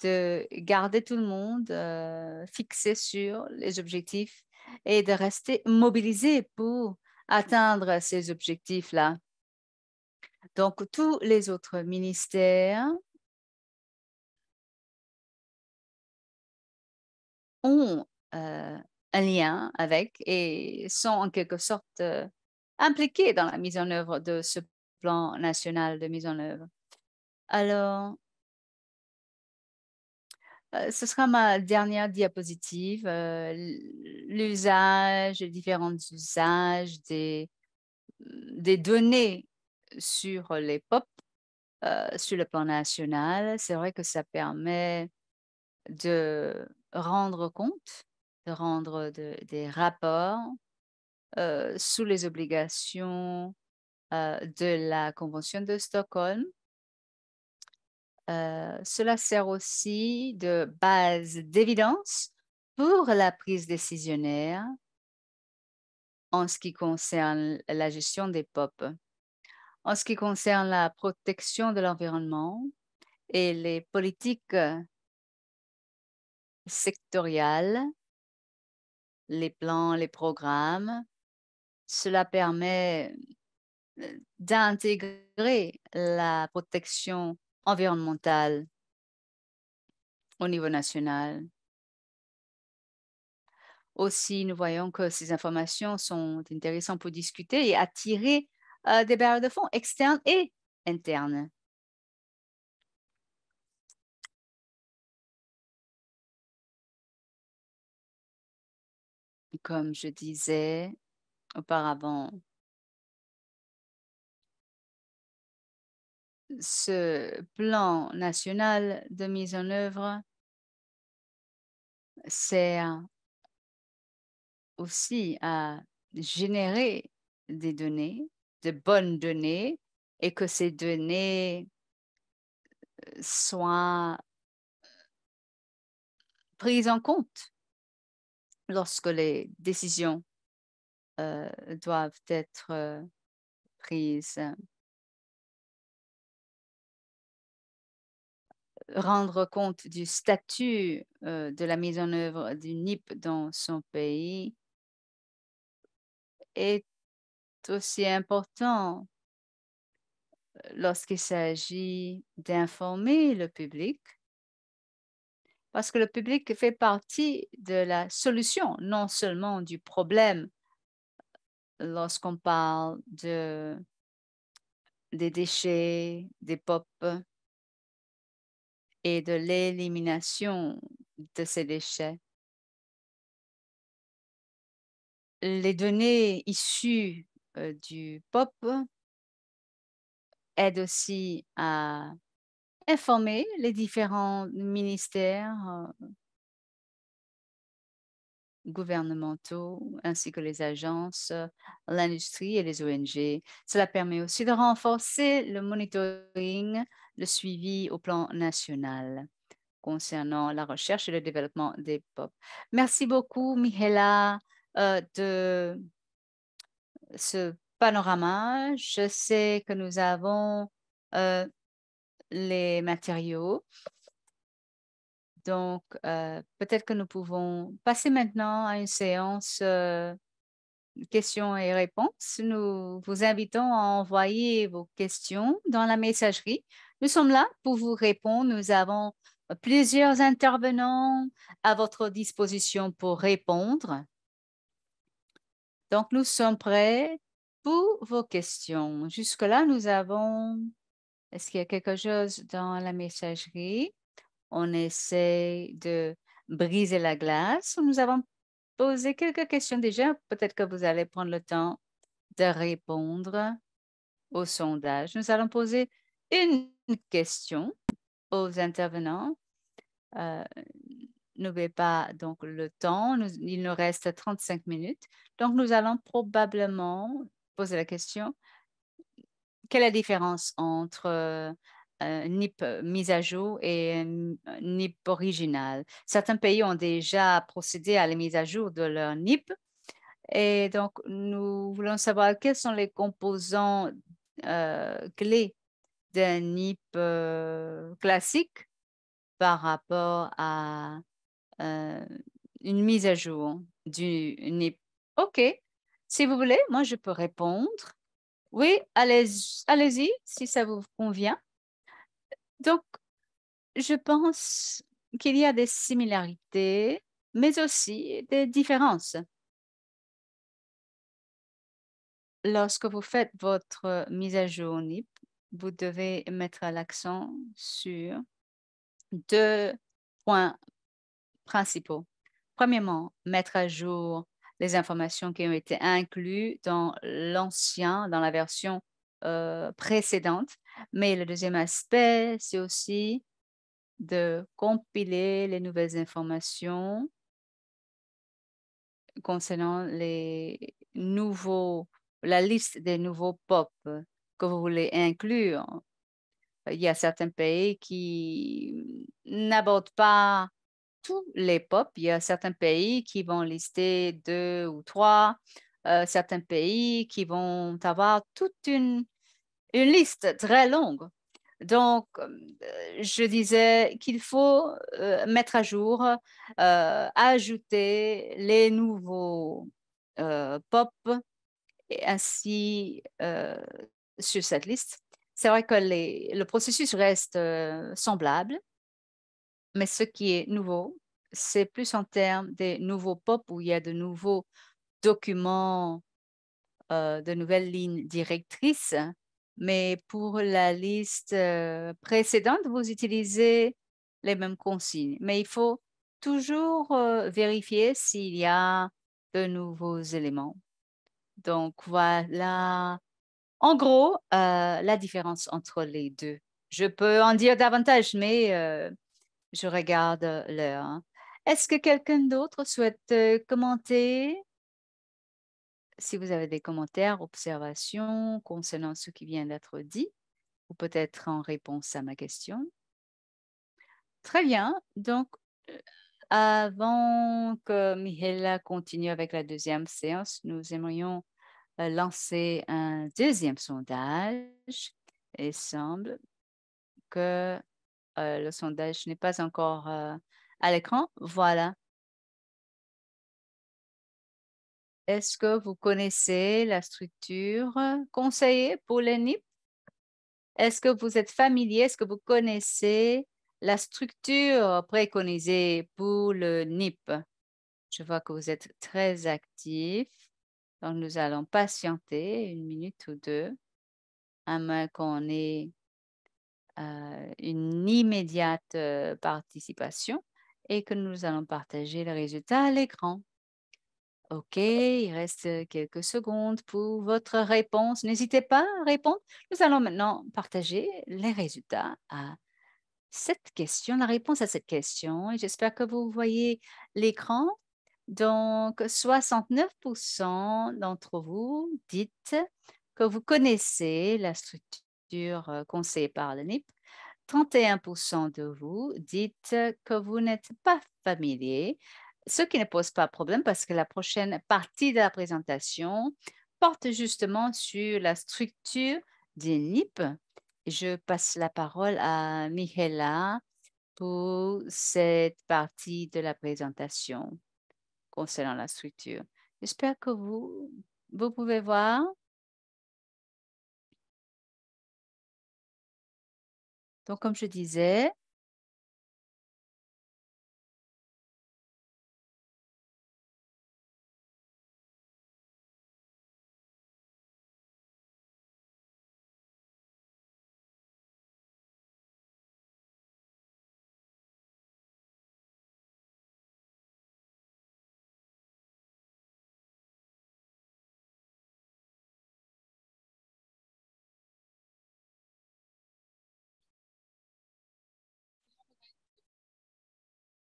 A: de garder tout le monde fixé sur les objectifs et de rester mobilisé pour atteindre ces objectifs-là. Donc, tous les autres ministères ont un lien avec et sont en quelque sorte impliqués dans la mise en œuvre de ce plan national de mise en œuvre. Alors, ce sera ma dernière diapositive, l'usage, les différents usages des données sur les POP sur le plan national. C'est vrai que ça permet de rendre compte, de rendre des rapports sous les obligations de la Convention de Stockholm. Cela sert aussi de base d'évidence pour la prise décisionnaire en ce qui concerne la gestion des POP. En ce qui concerne la protection de l'environnement et les politiques sectorielles, les plans, les programmes, cela permet d'intégrer la protection environnementale au niveau national. Aussi, nous voyons que ces informations sont intéressantes pour discuter et attirer des barrières de fonds externes et internes. Comme je disais auparavant, ce plan national de mise en œuvre sert aussi à générer des données, de bonnes données, et que ces données soient prises en compte lorsque les décisions doivent être prises. Rendre compte du statut de la mise en œuvre du NIP dans son pays est aussi important lorsqu'il s'agit d'informer le public, parce que le public fait partie de la solution, non seulement du problème lorsqu'on parle des déchets, des POP et de l'élimination de ces déchets. Les données issues du POP aident aussi à informer les différents ministères gouvernementaux ainsi que les agences, l'industrie et les ONG. Cela permet aussi de renforcer le monitoring, le suivi au plan national concernant la recherche et le développement des POP. Merci beaucoup, Mihaela, de ce panorama. Je sais que nous avons les matériaux. Donc, peut-être que nous pouvons passer maintenant à une séance questions et réponses. Nous vous invitons à envoyer vos questions dans la messagerie. Nous sommes là pour vous répondre. Nous avons plusieurs intervenants à votre disposition pour répondre. Donc, nous sommes prêts pour vos questions. Jusque-là, nous avons... Est-ce qu'il y a quelque chose dans la messagerie? On essaie de briser la glace. Nous avons posé quelques questions déjà. Peut-être que vous allez prendre le temps de répondre au sondage. Nous allons poser une question aux intervenants. N'oubliez pas donc le temps. Il nous reste 35 minutes. Donc, nous allons probablement poser la question, quelle est la différence entre NIP mise à jour et NIP original? Certains pays ont déjà procédé à la mise à jour de leur NIP. Et donc, nous voulons savoir quels sont les composants clés d'un NIP classique par rapport à une mise à jour du NIP. OK. Si vous voulez, moi, je peux répondre. Oui, allez-y, si ça vous convient. Donc, je pense qu'il y a des similarités, mais aussi des différences. Lorsque vous faites votre mise à jour NIP, vous devez mettre l'accent sur deux points principaux. Premièrement, mettre à jour les informations qui ont été incluses dans la version précédente. Mais le deuxième aspect, c'est aussi de compiler les nouvelles informations concernant la liste des nouveaux POP que vous voulez inclure. Il y a certains pays qui n'abordent pas tous les POP. Il y a certains pays qui vont lister 2 ou 3 certains pays qui vont avoir toute une liste très longue. Donc, je disais qu'il faut mettre à jour, ajouter les nouveaux POP et ainsi sur cette liste. C'est vrai que le processus reste semblable, mais ce qui est nouveau, c'est plus en termes des nouveaux POP où il y a de nouveaux documents, de nouvelles lignes directrices. Mais pour la liste précédente, vous utilisez les mêmes consignes. Mais il faut toujours vérifier s'il y a de nouveaux éléments. Donc voilà, en gros, la différence entre les deux. Je peux en dire davantage, mais je regarde l'heure, hein. Est-ce que quelqu'un d'autre souhaite commenter? Si vous avez des commentaires, observations concernant ce qui vient d'être dit, ou peut-être en réponse à ma question. Très bien. Donc, euh, avant que Mihaela continue avec la deuxième séance, nous aimerions lancer un deuxième sondage. Il semble que le sondage n'est pas encore à l'écran. Voilà. Est-ce que vous connaissez la structure conseillée pour les NIP? Est-ce que vous êtes familier? Est-ce que vous connaissez la structure préconisée pour le NIP? Je vois que vous êtes très actif. Donc, nous allons patienter une minute ou deux, à moins qu'on ait une immédiate participation et que nous allons partager les résultats à l'écran. OK, il reste quelques secondes pour votre réponse. N'hésitez pas à répondre. Nous allons maintenant partager les résultats à cette question, la réponse à cette question. Et j'espère que vous voyez l'écran. Donc, 69% d'entre vous dites que vous connaissez la structure conseillée par le NIP. 31% de vous dites que vous n'êtes pas familier, ce qui ne pose pas de problème parce que la prochaine partie de la présentation porte justement sur la structure du NIP. Je passe la parole à Mihaela pour cette partie de la présentation concernant la structure. J'espère que vous pouvez voir. Donc, comme je disais,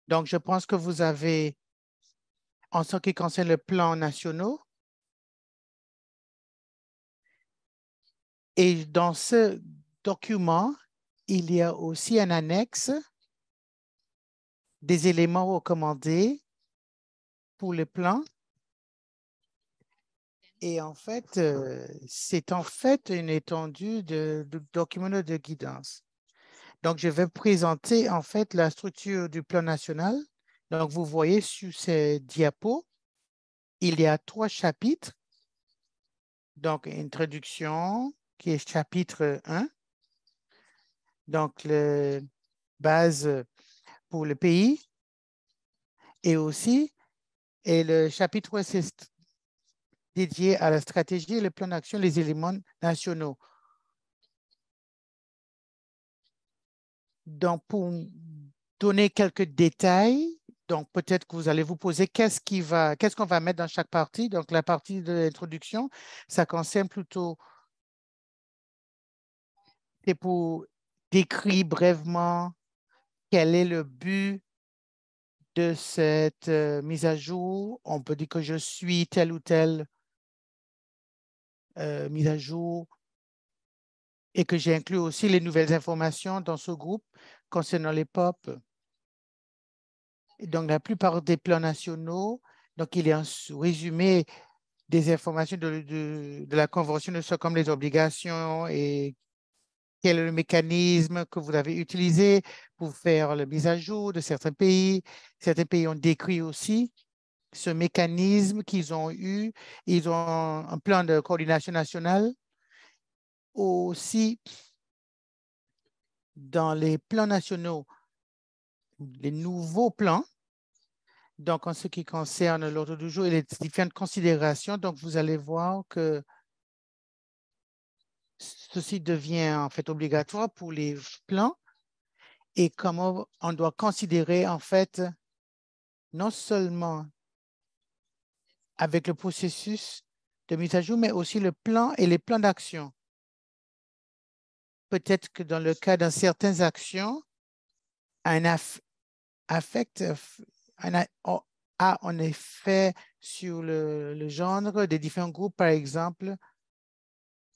B: Donc, je pense que vous avez, en ce qui concerne le plan national, et dans ce document, il y a aussi un annexe des éléments recommandés pour le plan. Et en fait, c'est en fait une étendue de documents de guidance. Donc, je vais présenter en fait la structure du plan national. Donc, vous voyez sur ces diapos, il y a 3 chapitres. Donc, introduction, qui est chapitre 1. Donc, la base pour le pays. Et aussi, et le chapitre 3, c'est dédié à la stratégie et le plan d'action, les éléments nationaux. Donc, pour donner quelques détails, donc peut-être que vous allez vous poser qu'est-ce qu'on va mettre dans chaque partie. Donc, la partie de l'introduction, ça concerne plutôt, c'est pour décrire brièvement quel est le but de cette mise à jour. On peut dire que je suis telle ou telle mise à jour et que j'ai inclus aussi les nouvelles informations dans ce groupe concernant les POP. Et donc, la plupart des plans nationaux, donc il y a un résumé des informations de la Convention de Stockholm, les obligations et quel est le mécanisme que vous avez utilisé pour faire la mise à jour de certains pays. Certains pays ont décrit aussi ce mécanisme qu'ils ont eu. Ils ont un plan de coordination nationale. Aussi, dans les plans nationaux, les nouveaux plans, donc en ce qui concerne l'ordre du jour et les différentes considérations, donc vous allez voir que ceci devient en fait obligatoire pour les plans et comment on doit considérer en fait non seulement avec le processus de mise à jour, mais aussi le plan et les plans d'action. Peut-être que dans le cas d'une certaines actions, un affect a un effet sur le genre des différents groupes, par exemple,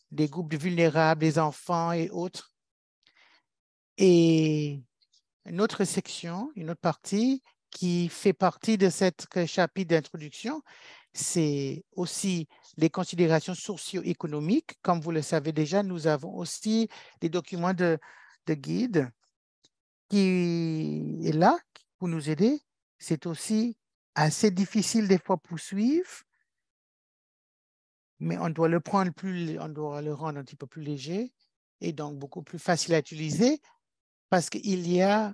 B: des groupes de vulnérables, des enfants et autres. Et une autre section, une autre partie qui fait partie de cette chapitre d'introduction, c'est aussi les considérations socio-économiques. Comme vous le savez déjà, nous avons aussi des documents de guide qui est là pour nous aider. C'est aussi assez difficile des fois pour suivre, mais on doit le prendre on doit le rendre un petit peu plus léger et donc beaucoup plus facile à utiliser parce qu'il y a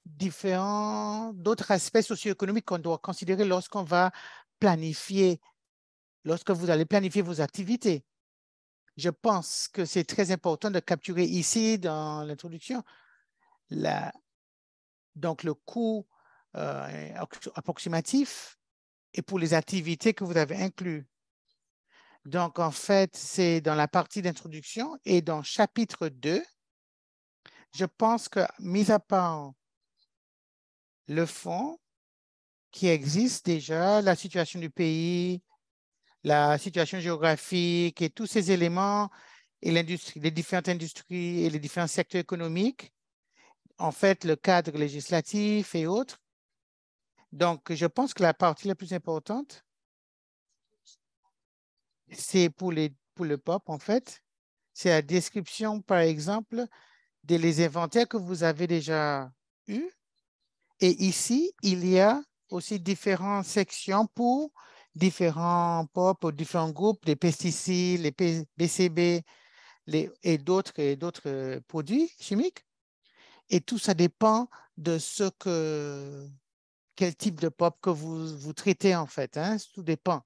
B: d'autres aspects socio-économiques qu'on doit considérer lorsqu'on va planifier, lorsque vous allez planifier vos activités. Je pense que c'est très important de capturer ici dans l'introduction donc le coût approximatif et pour les activités que vous avez inclus. Donc, en fait, c'est dans la partie d'introduction et dans chapitre 2, je pense que, mis à part le fond qui existe déjà, la situation du pays, la situation géographique et tous ces éléments et l'industrie, les différentes industries et les différents secteurs économiques, en fait, le cadre législatif et autres. Donc, je pense que la partie la plus importante, c'est pour le POP, en fait. C'est la description, par exemple, des inventaires que vous avez déjà eus. Et ici, il y a aussi différentes sections pour différents POP, pour différents groupes, les pesticides, les BCB et d'autres produits chimiques. Et tout ça dépend de quel type de POP que vous traitez en fait. Hein, tout dépend.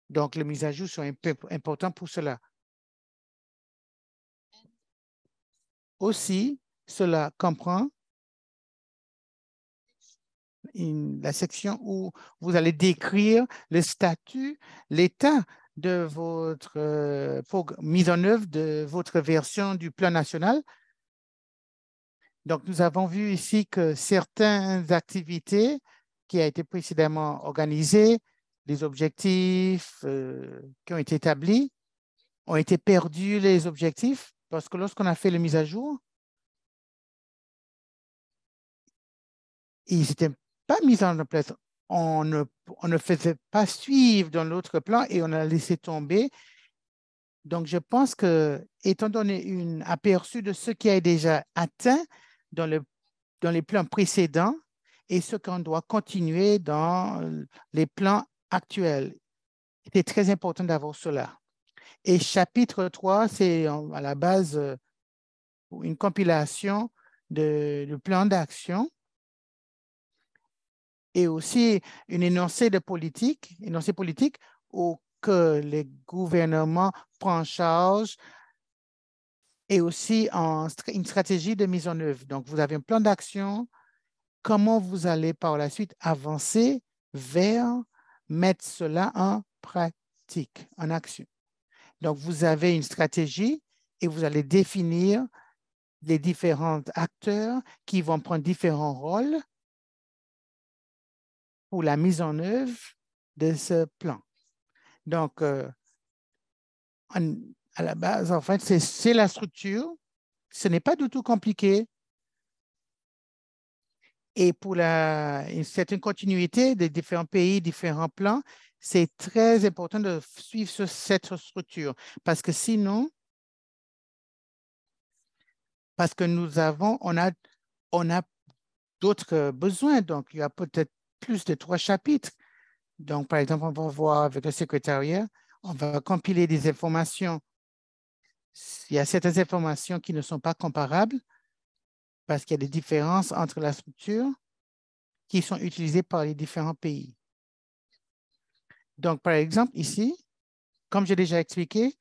B: Donc, les mises à jour sont importantes pour cela. Aussi, cela comprend la section où vous allez décrire le statut, l'état de votre mise en œuvre de votre version du plan national. Donc, nous avons vu ici que certaines activités qui ont été précédemment organisées, les objectifs qui ont été établis, ont été perdus les objectifs parce que lorsqu'on a fait la mise à jour, ils n'étaient pas mis en place. On ne faisait pas suivre dans l'autre plan et on a laissé tomber. Donc, je pense que, étant donné un aperçu de ce qui est déjà atteint dans les plans précédents et ce qu'on doit continuer dans les plans actuels, c'est très important d'avoir cela. Et chapitre 3, c'est à la base une compilation de plans d'action et aussi une énoncé politique où que les gouvernements prennent en charge et aussi une stratégie de mise en œuvre. Donc, vous avez un plan d'action, comment vous allez par la suite avancer vers mettre cela en pratique, en action. Donc, vous avez une stratégie et vous allez définir les différents acteurs qui vont prendre différents rôles pour la mise en œuvre de ce plan. Donc, à la base, en fait, c'est la structure. Ce n'est pas du tout compliqué. Et pour c'est une continuité des différents pays, différents plans. c'est très important de suivre cette structure parce que sinon, parce que on a d'autres besoins. Donc, il y a peut-être plus de 3 chapitres. Donc, par exemple, on va voir avec le secrétariat, on va compiler des informations. Il y a certaines informations qui ne sont pas comparables parce qu'il y a des différences entre la structure qui sont utilisées par les différents pays. Donc, par exemple, ici, comme j'ai déjà expliqué,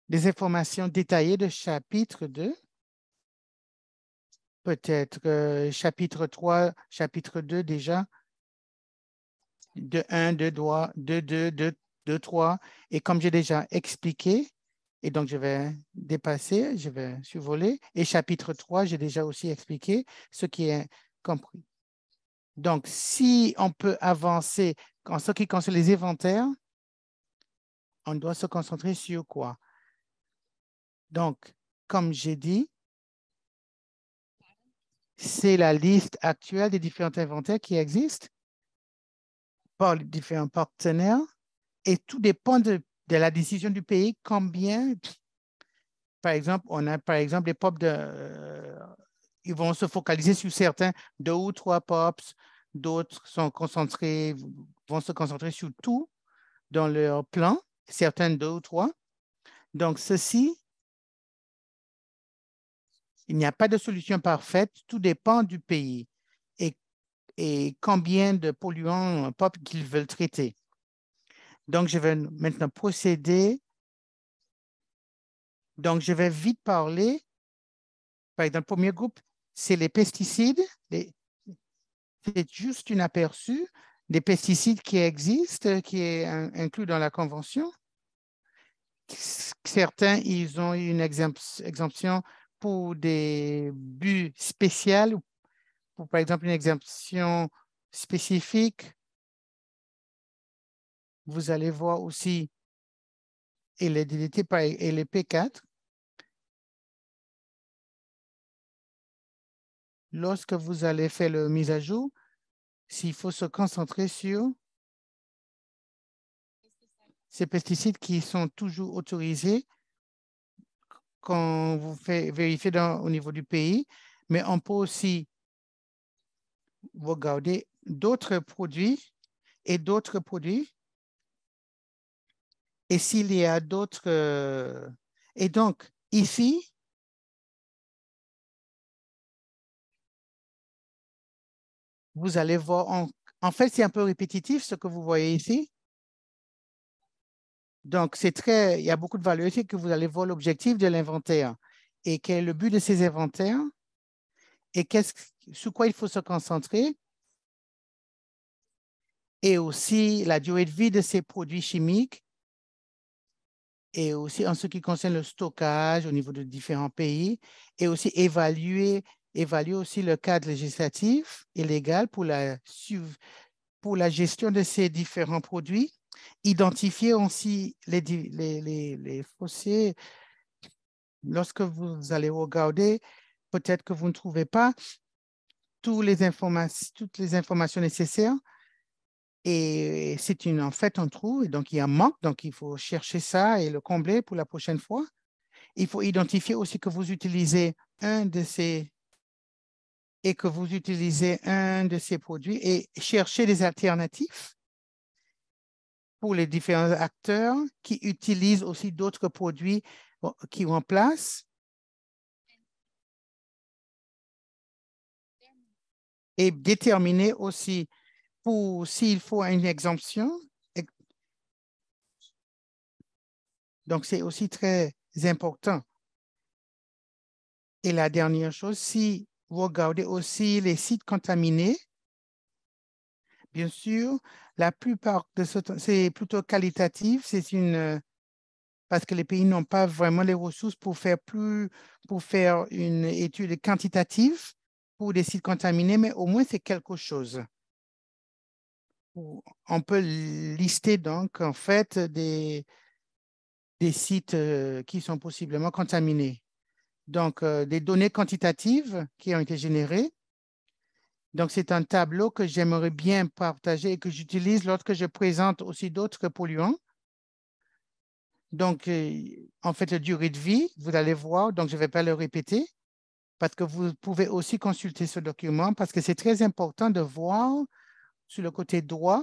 B: des informations détaillées de chapitre 2, peut-être chapitre 3, chapitre 2 déjà, de 1, 2, 3, 2, 2, 2, 2, 3. Et comme j'ai déjà expliqué, et donc je vais dépasser, je vais survoler. Et chapitre 3, j'ai déjà aussi expliqué ce qui est compris. Donc, si on peut avancer en ce qui concerne les inventaires, on doit se concentrer sur quoi? Donc, comme j'ai dit, c'est la liste actuelle des différents inventaires qui existent par les différents partenaires et tout dépend de la décision du pays, combien, par exemple, on a par exemple les POP ils vont se focaliser sur certains, 2 ou 3 POPs, d'autres vont se concentrer sur tout dans leur plan, certains 2 ou 3. Donc, ceci, il n'y a pas de solution parfaite, tout dépend du pays et combien de polluants POP qu'ils veulent traiter. Donc, je vais maintenant procéder. Donc, je vais vite parler. Par exemple, le premier groupe, c'est les pesticides. C'est juste un aperçu des pesticides qui existent, qui est inclus dans la Convention. Certains, ils ont une exemption pour des buts spéciaux, pour par exemple une exemption spécifique. Vous allez voir aussi et les DDT et les P4. Lorsque vous allez faire la mise à jour, s'il faut se concentrer sur ces pesticides qui sont toujours autorisés quand vous faites vérifier au niveau du pays, mais on peut aussi regarder d'autres produits et d'autres produits. Et s'il y a d'autres... et donc, ici, vous allez voir, en fait, c'est un peu répétitif ce que vous voyez ici. Donc, il y a beaucoup de valeurs ici que vous allez voir l'objectif de l'inventaire et quel est le but de ces inventaires et sur quoi il faut se concentrer et aussi la durée de vie de ces produits chimiques et aussi en ce qui concerne le stockage au niveau de différents pays et aussi évaluer aussi le cadre législatif et légal pour la gestion de ces différents produits, identifier aussi les fossés. Lorsque vous allez regarder, peut-être que vous ne trouvez pas toutes les informations nécessaires et c'est en fait un trou, et donc il y a un manque, donc il faut chercher ça et le combler pour la prochaine fois. Il faut identifier aussi que vous utilisez un de ces produits et chercher des alternatives pour les différents acteurs qui utilisent aussi d'autres produits qui remplacent et déterminer aussi s'il faut une exemption. Donc, c'est aussi très important. Et la dernière chose, si vous regardez aussi les sites contaminés, bien sûr, la plupart de c'est plutôt qualitatif, parce que les pays n'ont pas vraiment les ressources pour faire une étude quantitative pour des sites contaminés, mais au moins c'est quelque chose. On peut lister donc en fait des sites qui sont possiblement contaminés. Donc, des données quantitatives qui ont été générées, Donc, c'est un tableau que j'aimerais bien partager et que j'utilise lorsque je présente aussi d'autres polluants. Donc, en fait, la durée de vie, vous allez voir, donc je ne vais pas le répéter parce que vous pouvez aussi consulter ce document parce que c'est très important de voir sur le côté droit,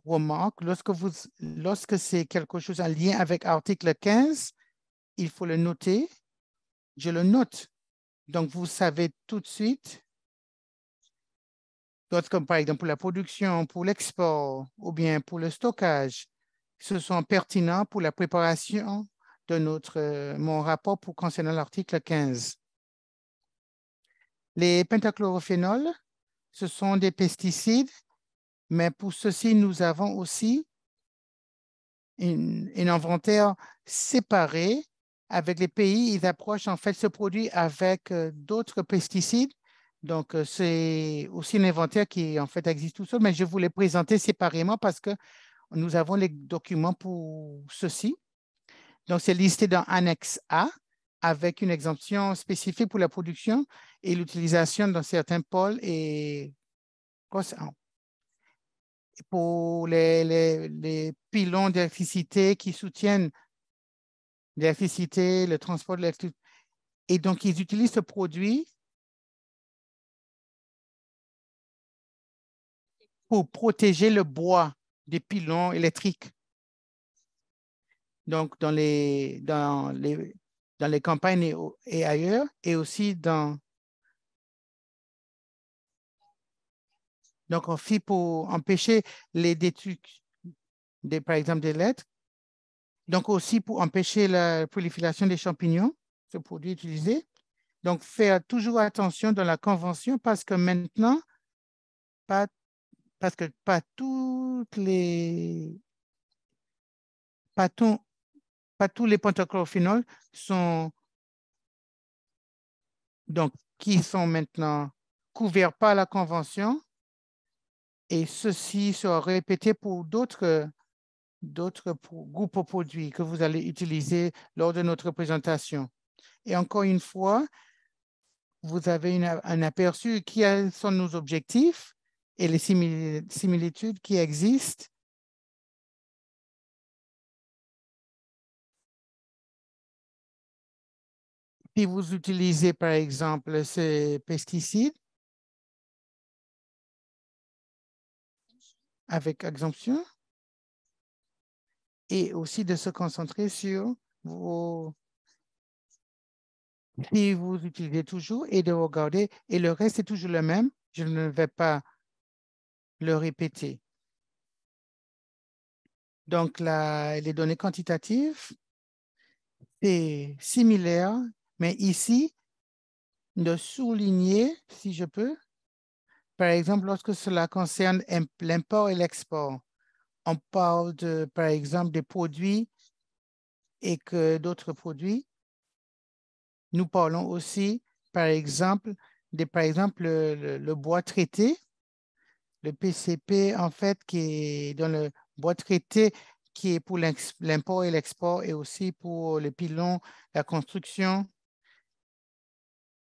B: remarque, lorsque c'est quelque chose en lien avec article 15, il faut le noter. Je le note. Donc, vous savez tout de suite, comme par exemple pour la production, pour l'export ou bien pour le stockage, ce sont pertinents pour la préparation de mon rapport concernant l'article 15. Les pentachlorophénols, ce sont des pesticides, mais pour ceci, nous avons aussi un inventaire séparé avec les pays. Ils approchent en fait ce produit avec d'autres pesticides. Donc, c'est aussi un inventaire qui en fait existe tout seul, mais je vous l'ai présenté séparément parce que nous avons les documents pour ceci. Donc, c'est listé dans Annexe A avec une exemption spécifique pour la production et l'utilisation dans certains pôles et pour les pylônes d'électricité qui soutiennent l'électricité, le transport de l'électricité. Et donc, ils utilisent ce produit pour protéger le bois des pylônes électriques. Donc, dans les campagnes et ailleurs, et aussi donc, on fait pour empêcher les détruits, par exemple, des lettres. Donc, aussi pour empêcher la prolifération des champignons, ce produit utilisé. Donc, faire toujours attention dans la convention parce que maintenant, pas, parce que pas, tout- pas tous les pentachlorophénols sont, donc, qui sont maintenant couverts par la convention et ceci sera répété pour d'autres groupes de produits que vous allez utiliser lors de notre présentation. Et encore une fois, vous avez un aperçu qui sont nos objectifs et les similitudes qui existent. Puis vous utilisez, par exemple, ces pesticides avec exemption et aussi de se concentrer sur vos... Si vous utilisez toujours et de regarder, et le reste est toujours le même, je ne vais pas le répéter. Donc, les données quantitatives, c'est similaire, mais ici, de souligner, si je peux, par exemple, lorsque cela concerne l'import et l'export, on parle par exemple, des produits et que d'autres produits. Nous parlons aussi, par exemple, le bois traité, le PCP, en fait, qui est dans le bois traité, qui est pour l'import et l'export et aussi pour les pylônes, la construction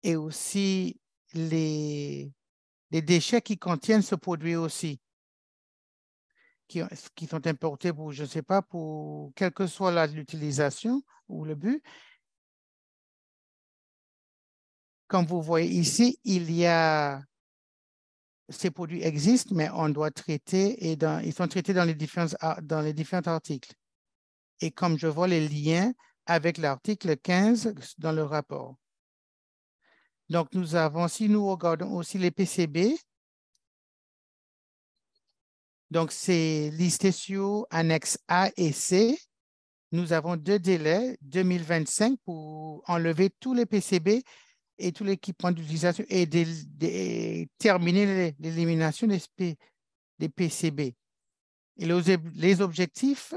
B: et aussi les déchets qui contiennent ce produit aussi, qui sont importés pour, je ne sais pas, pour quelle que soit l'utilisation ou le but. Comme vous voyez ici, ces produits existent, mais on doit traiter ils sont traités dans dans les différents articles. Et comme je vois les liens avec l'article 15 dans le rapport. Donc, si nous regardons aussi les PCB, donc c'est listé sur annexe A et C. Nous avons 2 délais, 2025 pour enlever tous les PCB et tout l'équipement d'utilisation et terminer l'élimination des PCB. Et les objectifs,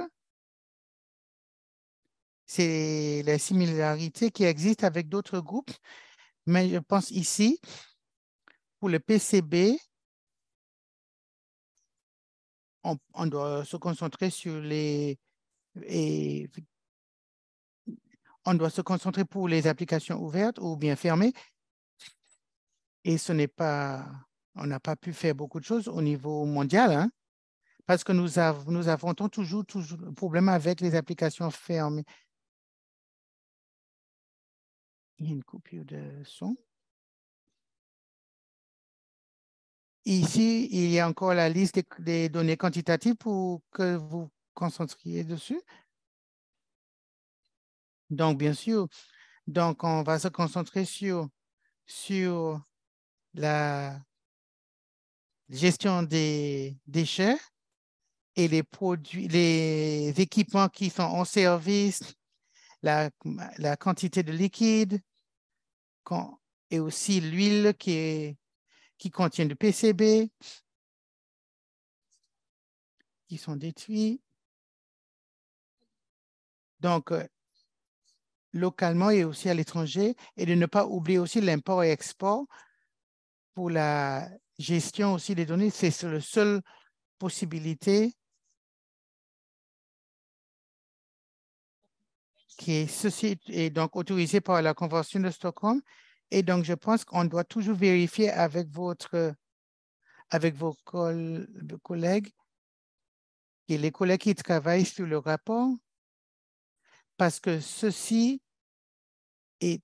B: c'est la similarité qui existe avec d'autres groupes, mais je pense ici, pour le PCB, on doit se concentrer et on doit se concentrer pour les applications ouvertes ou bien fermées. Et on n'a pas pu faire beaucoup de choses au niveau mondial, hein, parce que nous affrontons toujours le problème avec les applications fermées. Il y a une coupure de son. Ici, il y a encore la liste des données quantitatives pour que vous concentriez dessus. Donc, bien sûr, donc on va se concentrer sur la gestion des déchets et les produits, les équipements qui sont en service, la quantité de liquide et aussi l'huile qui contient du PCB, qui sont détruits. Donc, localement et aussi à l'étranger, et de ne pas oublier aussi l'import et export pour la gestion aussi des données. C'est la seule possibilité ceci est donc autorisée par la Convention de Stockholm. Et donc, je pense qu'on doit toujours vérifier avec vos collègues et les collègues qui travaillent sur le rapport, parce que ceci est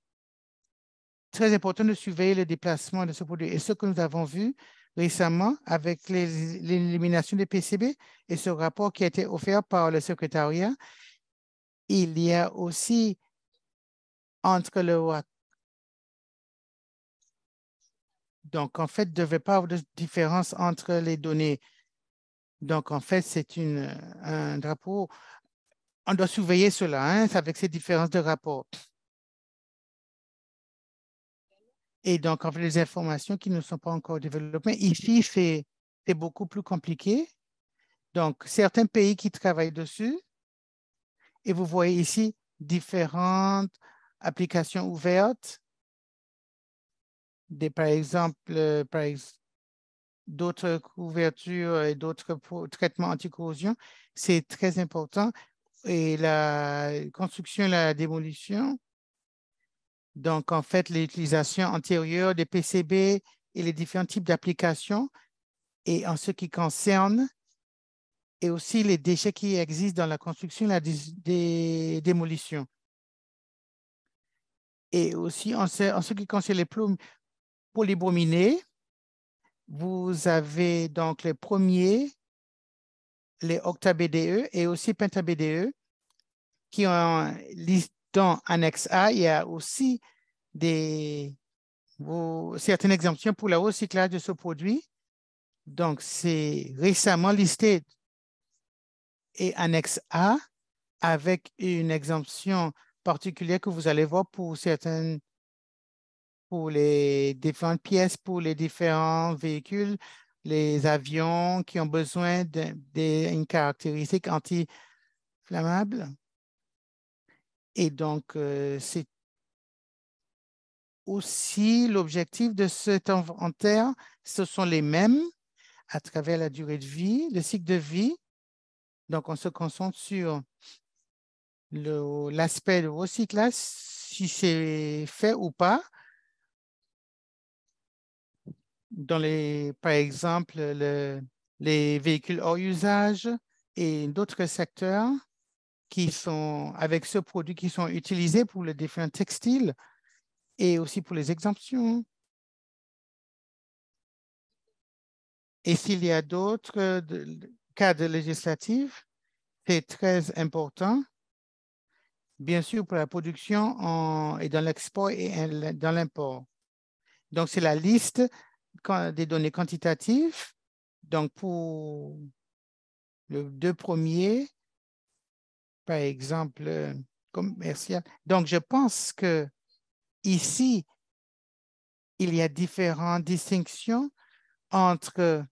B: très important de surveiller le déplacement de ce produit. Et ce que nous avons vu récemment avec l'élimination des PCB et ce rapport qui a été offert par le secrétariat, il y a aussi entre donc, en fait, il ne devait pas avoir de différence entre les données. Donc, en fait, c'est un drapeau. On doit surveiller cela, hein, avec ces différences de rapport. Et donc, en fait, les informations qui ne sont pas encore développées. Ici, c'est beaucoup plus compliqué. Donc, certains pays qui travaillent dessus, et vous voyez ici différentes applications ouvertes, par exemple, d'autres couvertures et d'autres traitements anti-corrosion. C'est très important. Et la construction et la démolition, donc en fait, l'utilisation antérieure des PCB et les différents types d'applications, et en ce qui concerne, et aussi les déchets qui existent dans la construction et la démolition. Et aussi, en ce qui concerne les polybrominés, vous avez donc les premiers, les octa-BDE et aussi penta-BDE, qui ont dans Annexe A. Il y a aussi certaines exemptions pour le recyclage de ce produit. Donc, c'est récemment listé et Annexe A avec une exemption particulière que vous allez voir pour les différentes pièces, pour les différents véhicules, les avions qui ont besoin d'une caractéristique anti-flammable. Et donc, c'est aussi l'objectif de cet inventaire, ce sont les mêmes à travers la durée de vie, le cycle de vie. Donc, on se concentre sur l'aspect de recyclage, si c'est fait ou pas. Par exemple, les véhicules hors usage et d'autres secteurs qui sont avec ce produit qui sont utilisés pour les différents textiles et aussi pour les exemptions. Et s'il y a d'autres cadres législatifs, c'est très important, bien sûr, pour la production et dans l'export et dans l'import. Donc, c'est la liste des données quantitatives. Donc, pour les deux premiers, par exemple, commercial. Donc, je pense que ici, il y a différentes distinctions entre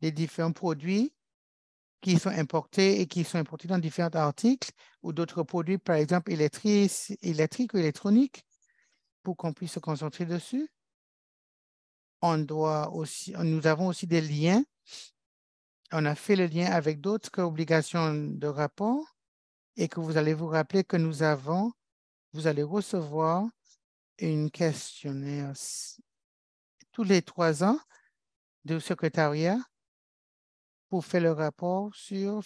B: les différents produits qui sont importés et qui sont importés dans différents articles ou d'autres produits, par exemple, électriques ou électroniques, pour qu'on puisse se concentrer dessus. Nous avons aussi des liens. On a fait le lien avec d'autres obligations de rapport et que vous allez vous rappeler que vous allez recevoir une questionnaire tous les 3 ans du secrétariat pour faire un rapport sur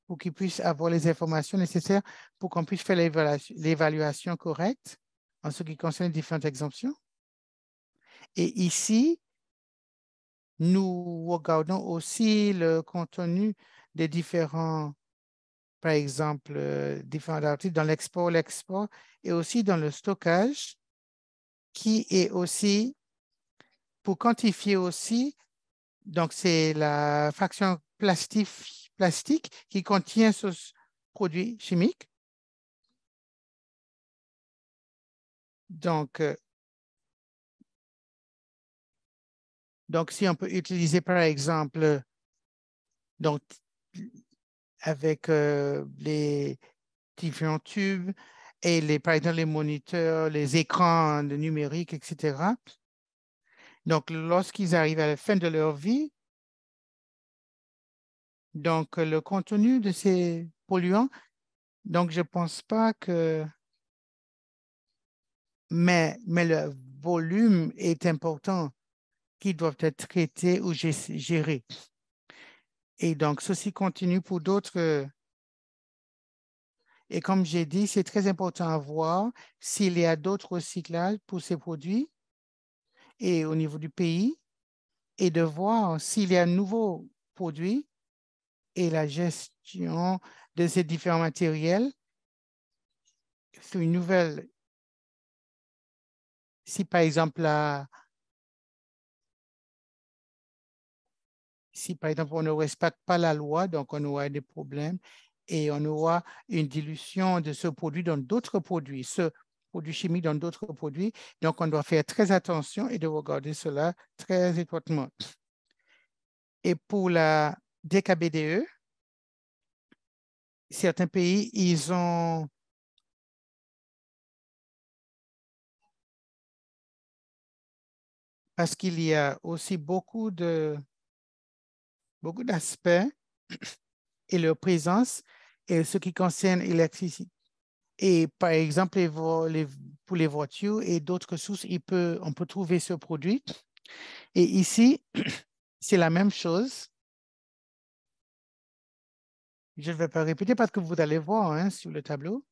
B: pour qu'ils puissent avoir les informations nécessaires pour qu'on puisse faire l'évaluation correcte en ce qui concerne les différentes exemptions. Et ici, nous regardons aussi le contenu des différents, par exemple, différents articles dans l'export et aussi dans le stockage, qui est aussi pour quantifier aussi, donc c'est la fraction plastique qui contient ce produit chimique. Donc, si on peut utiliser, par exemple, donc, avec les différents tubes et par exemple, les moniteurs, les écrans numériques, etc. Donc, lorsqu'ils arrivent à la fin de leur vie, donc, le contenu de ces polluants, donc, je ne pense pas que... Mais le volume est important qui doivent être traités ou gérés. Et donc, ceci continue pour d'autres. Et comme j'ai dit, c'est très important à voir s'il y a d'autres recyclages pour ces produits et au niveau du pays et de voir s'il y a un nouveau produit et la gestion de ces différents matériels. C'est une nouvelle. Si par exemple, on ne respecte pas la loi, donc on aura des problèmes et on aura une dilution de ce produit dans d'autres produits, ce produit chimique dans d'autres produits. Donc, on doit faire très attention et de regarder cela très étroitement. Et pour la DKBDE, certains pays, ils ont parce qu'il y a aussi beaucoup d'aspects et leur présence et ce qui concerne l'électricité. Et par exemple, pour les voitures et d'autres sources, on peut trouver ce produit. Et ici, c'est la même chose. Je ne vais pas répéter parce que vous allez voir hein, sur le tableau.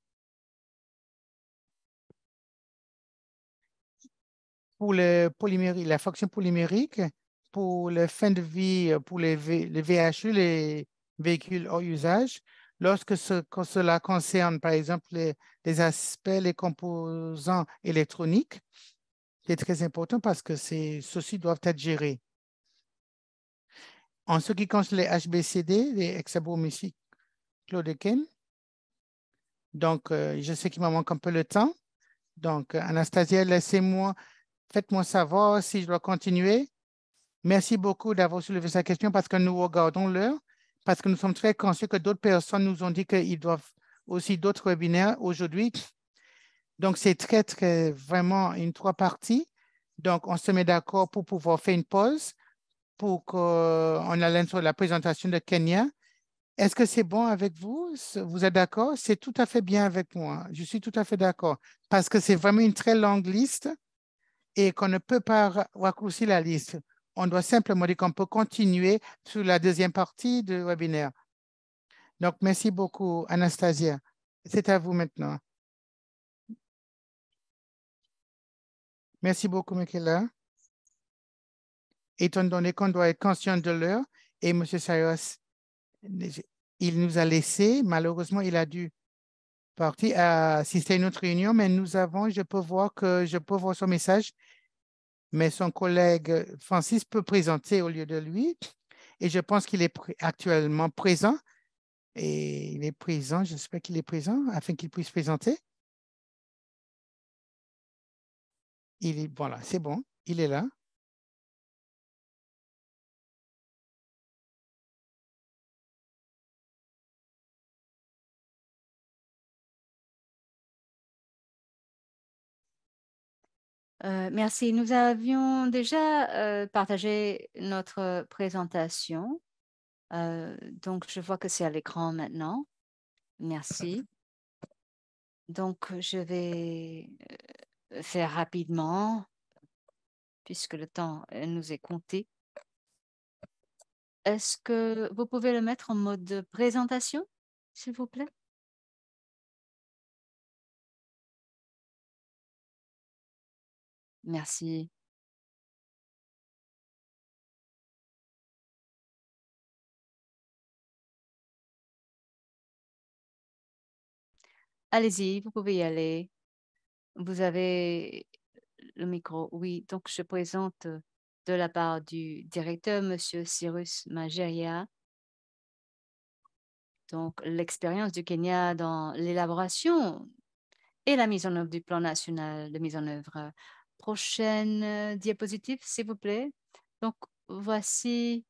B: Pour la fonction polymérique, pour la fin de vie, pour les VHU, les véhicules hors usage, lorsque cela concerne, par exemple, les aspects, les composants électroniques, c'est très important parce que ceux-ci doivent être gérés. En ce qui concerne les HBCD, les hexabromycines chlordécaine, donc je sais qu'il me manque un peu le temps. Donc, Anastasia, faites-moi savoir si je dois continuer. Merci beaucoup d'avoir soulevé sa question parce que nous regardons l'heure, parce que nous sommes très conscients que d'autres personnes nous ont dit qu'ils doivent aussi d'autres webinaires aujourd'hui. Donc, c'est vraiment une 3 parties. Donc, on se met d'accord pour pouvoir faire une pause pour qu'on allait sur la présentation de Kenya. Est-ce que c'est bon avec vous? Vous êtes d'accord? C'est tout à fait bien avec moi. Je suis tout à fait d'accord parce que c'est vraiment une très longue liste et qu'on ne peut pas raccourcir la liste. On doit simplement dire qu'on peut continuer sur la deuxième partie du webinaire. Donc, merci beaucoup, Anastasia. C'est à vous maintenant. Merci beaucoup, Michaela. Étant donné qu'on doit être conscient de l'heure, et M. Sayos, il nous a laissé, malheureusement, il a dû partir à assister à une autre réunion, mais je peux voir son message, mais son collègue Francis peut présenter au lieu de lui, et je pense qu'il est actuellement présent, et il est présent, j'espère qu'il est présent, afin qu'il puisse présenter. Voilà, c'est bon, il est là.
A: Merci. Nous avions déjà partagé notre présentation. Donc, je vois que c'est à l'écran maintenant. Merci. Donc, je vais faire rapidement, puisque le temps nous est compté. Est-ce que vous pouvez le mettre en mode présentation, s'il vous plaît? Merci. Allez-y, vous pouvez y aller. Vous avez le micro. Oui, donc je présente de la part du directeur, Monsieur Cyrus Mageria, donc l'expérience du Kenya dans l'élaboration et la mise en œuvre du plan national de mise en œuvre. Prochaine diapositive, s'il vous plaît. Donc, voici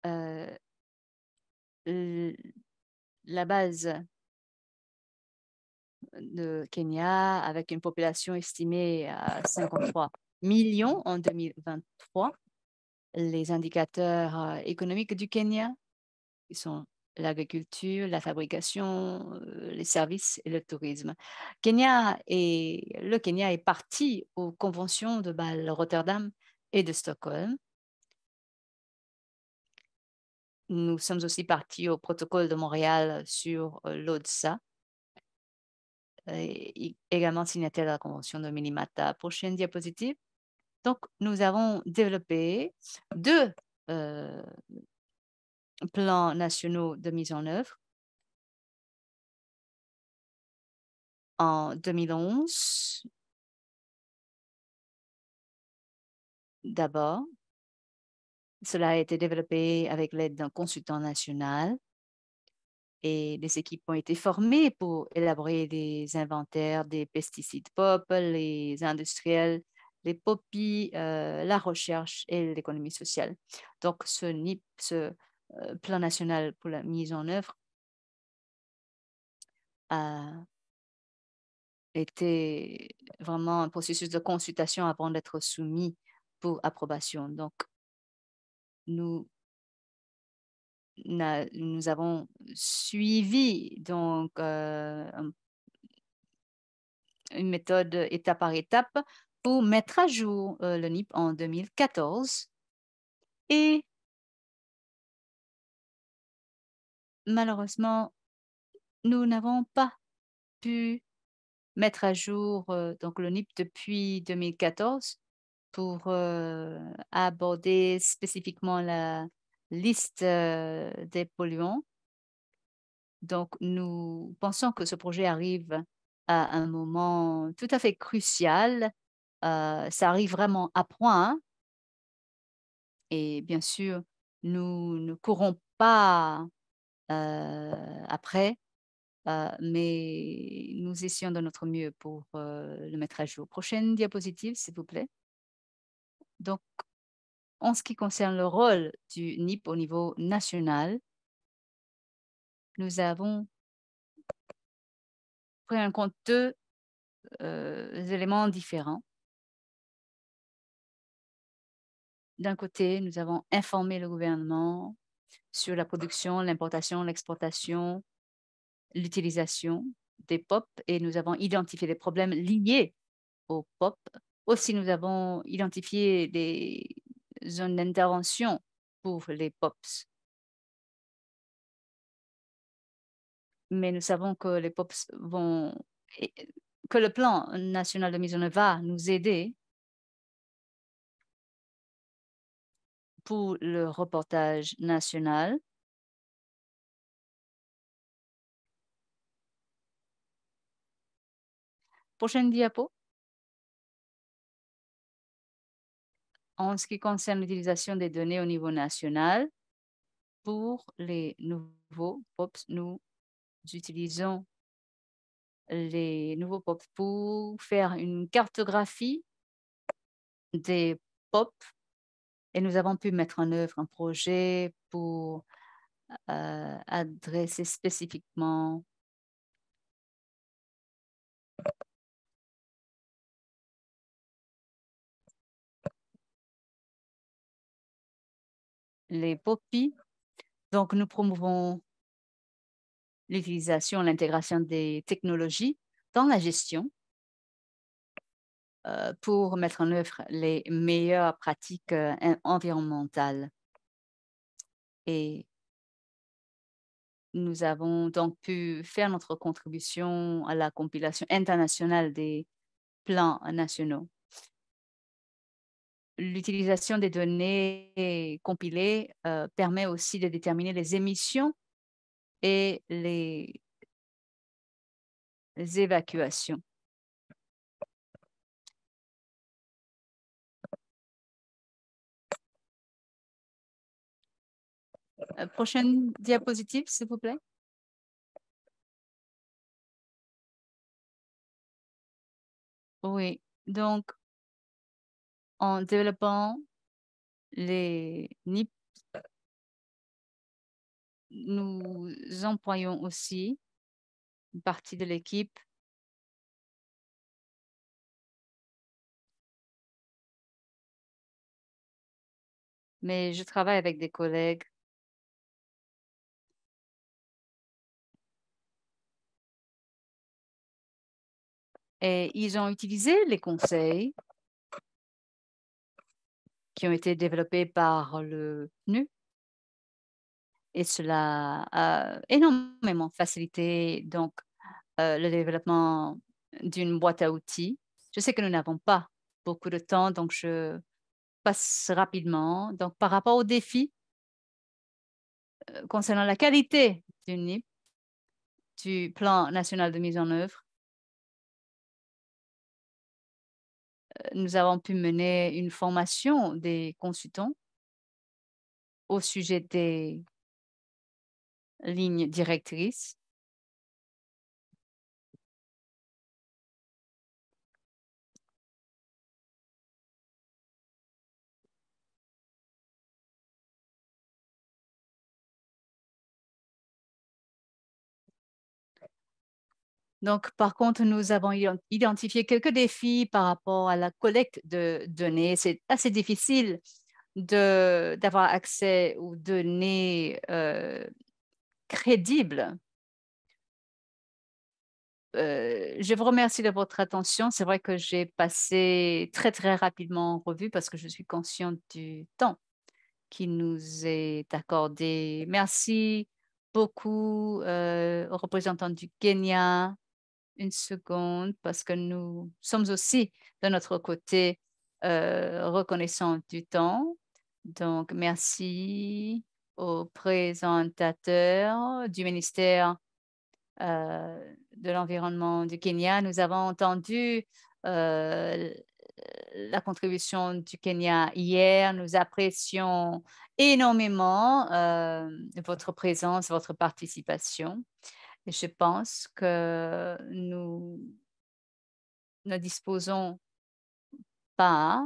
A: euh, l- la base de Kenya avec une population estimée à 53 millions en 2023. Les indicateurs économiques du Kenya, qui sont l'agriculture, la fabrication, les services et le tourisme. Le Kenya est parti aux conventions de Bâle, Rotterdam et de Stockholm. Nous sommes aussi partis au protocole de Montréal sur l'ODSA, également signataire de la convention de Minamata. Prochaine diapositive. Donc, nous avons développé deux euh, plans nationaux de mise en œuvre. En 2011, d'abord, cela a été développé avec l'aide d'un consultant national et des équipes ont été formées pour élaborer des inventaires des pesticides POP, les industriels, les POPI, la recherche et l'économie sociale. Donc, ce plan national pour la mise en œuvre a été vraiment un processus de consultation avant d'être soumis pour approbation. Donc, nous nous avons suivi donc une méthode étape par étape pour mettre à jour le NIP en 2014 et malheureusement, nous n'avons pas pu mettre à jour donc le NIP depuis 2014 pour aborder spécifiquement la liste des polluants. Donc, nous pensons que ce projet arrive à un moment tout à fait crucial. Ça arrive vraiment à point et bien sûr, nous ne courons pas après, mais nous essayons de notre mieux pour le mettre à jour. Prochaine diapositive, s'il vous plaît. Donc, en ce qui concerne le rôle du NIP au niveau national, nous avons pris en compte deux éléments différents. D'un côté, nous avons informé le gouvernement sur la production, l'importation, l'exportation, l'utilisation des POP et nous avons identifié des problèmes liés aux POP. Aussi, nous avons identifié des zones d'intervention pour les POPs. Mais nous savons que les POPs que le plan national de mise en œuvre va nous aider pour le reportage national. Prochaine diapo. En ce qui concerne l'utilisation des données au niveau national, pour les nouveaux POPs, nous utilisons les nouveaux POPs pour faire une cartographie des POP et nous avons pu mettre en œuvre un projet pour adresser spécifiquement les POPI. Donc, nous promouvons l'utilisation, l'intégration des technologies dans la gestion pour mettre en œuvre les meilleures pratiques environnementales. Et nous avons donc pu faire notre contribution à la compilation internationale des plans nationaux. L'utilisation des données compilées permet aussi de déterminer les émissions et les évacuations. Prochaine diapositive, s'il vous plaît. Oui, donc en développant les NIP, nous employons aussi une partie de l'équipe mais je travaille avec des collègues et ils ont utilisé les conseils qui ont été développés par le PNU et cela a énormément facilité donc le développement d'une boîte à outils. Je sais que nous n'avons pas beaucoup de temps, donc je passe rapidement. Donc, par rapport aux défis concernant la qualité du NIP, du plan national de mise en œuvre, nous avons pu mener une formation des consultants au sujet des lignes directrices. Donc, par contre, nous avons identifié quelques défis par rapport à la collecte de données. C'est assez difficile d'avoir accès aux données crédibles. Je vous remercie de votre attention. C'est vrai que j'ai passé très, très rapidement en revue parce que je suis consciente du temps qui nous est accordé. Merci beaucoup aux représentants du Kenya. Une seconde, parce que nous sommes aussi de notre côté reconnaissants du temps. Donc, merci aux présentateurs du ministère de l'Environnement du Kenya. Nous avons entendu la contribution du Kenya hier. Nous apprécions énormément votre présence, votre participation. Et je pense que nous ne disposons pas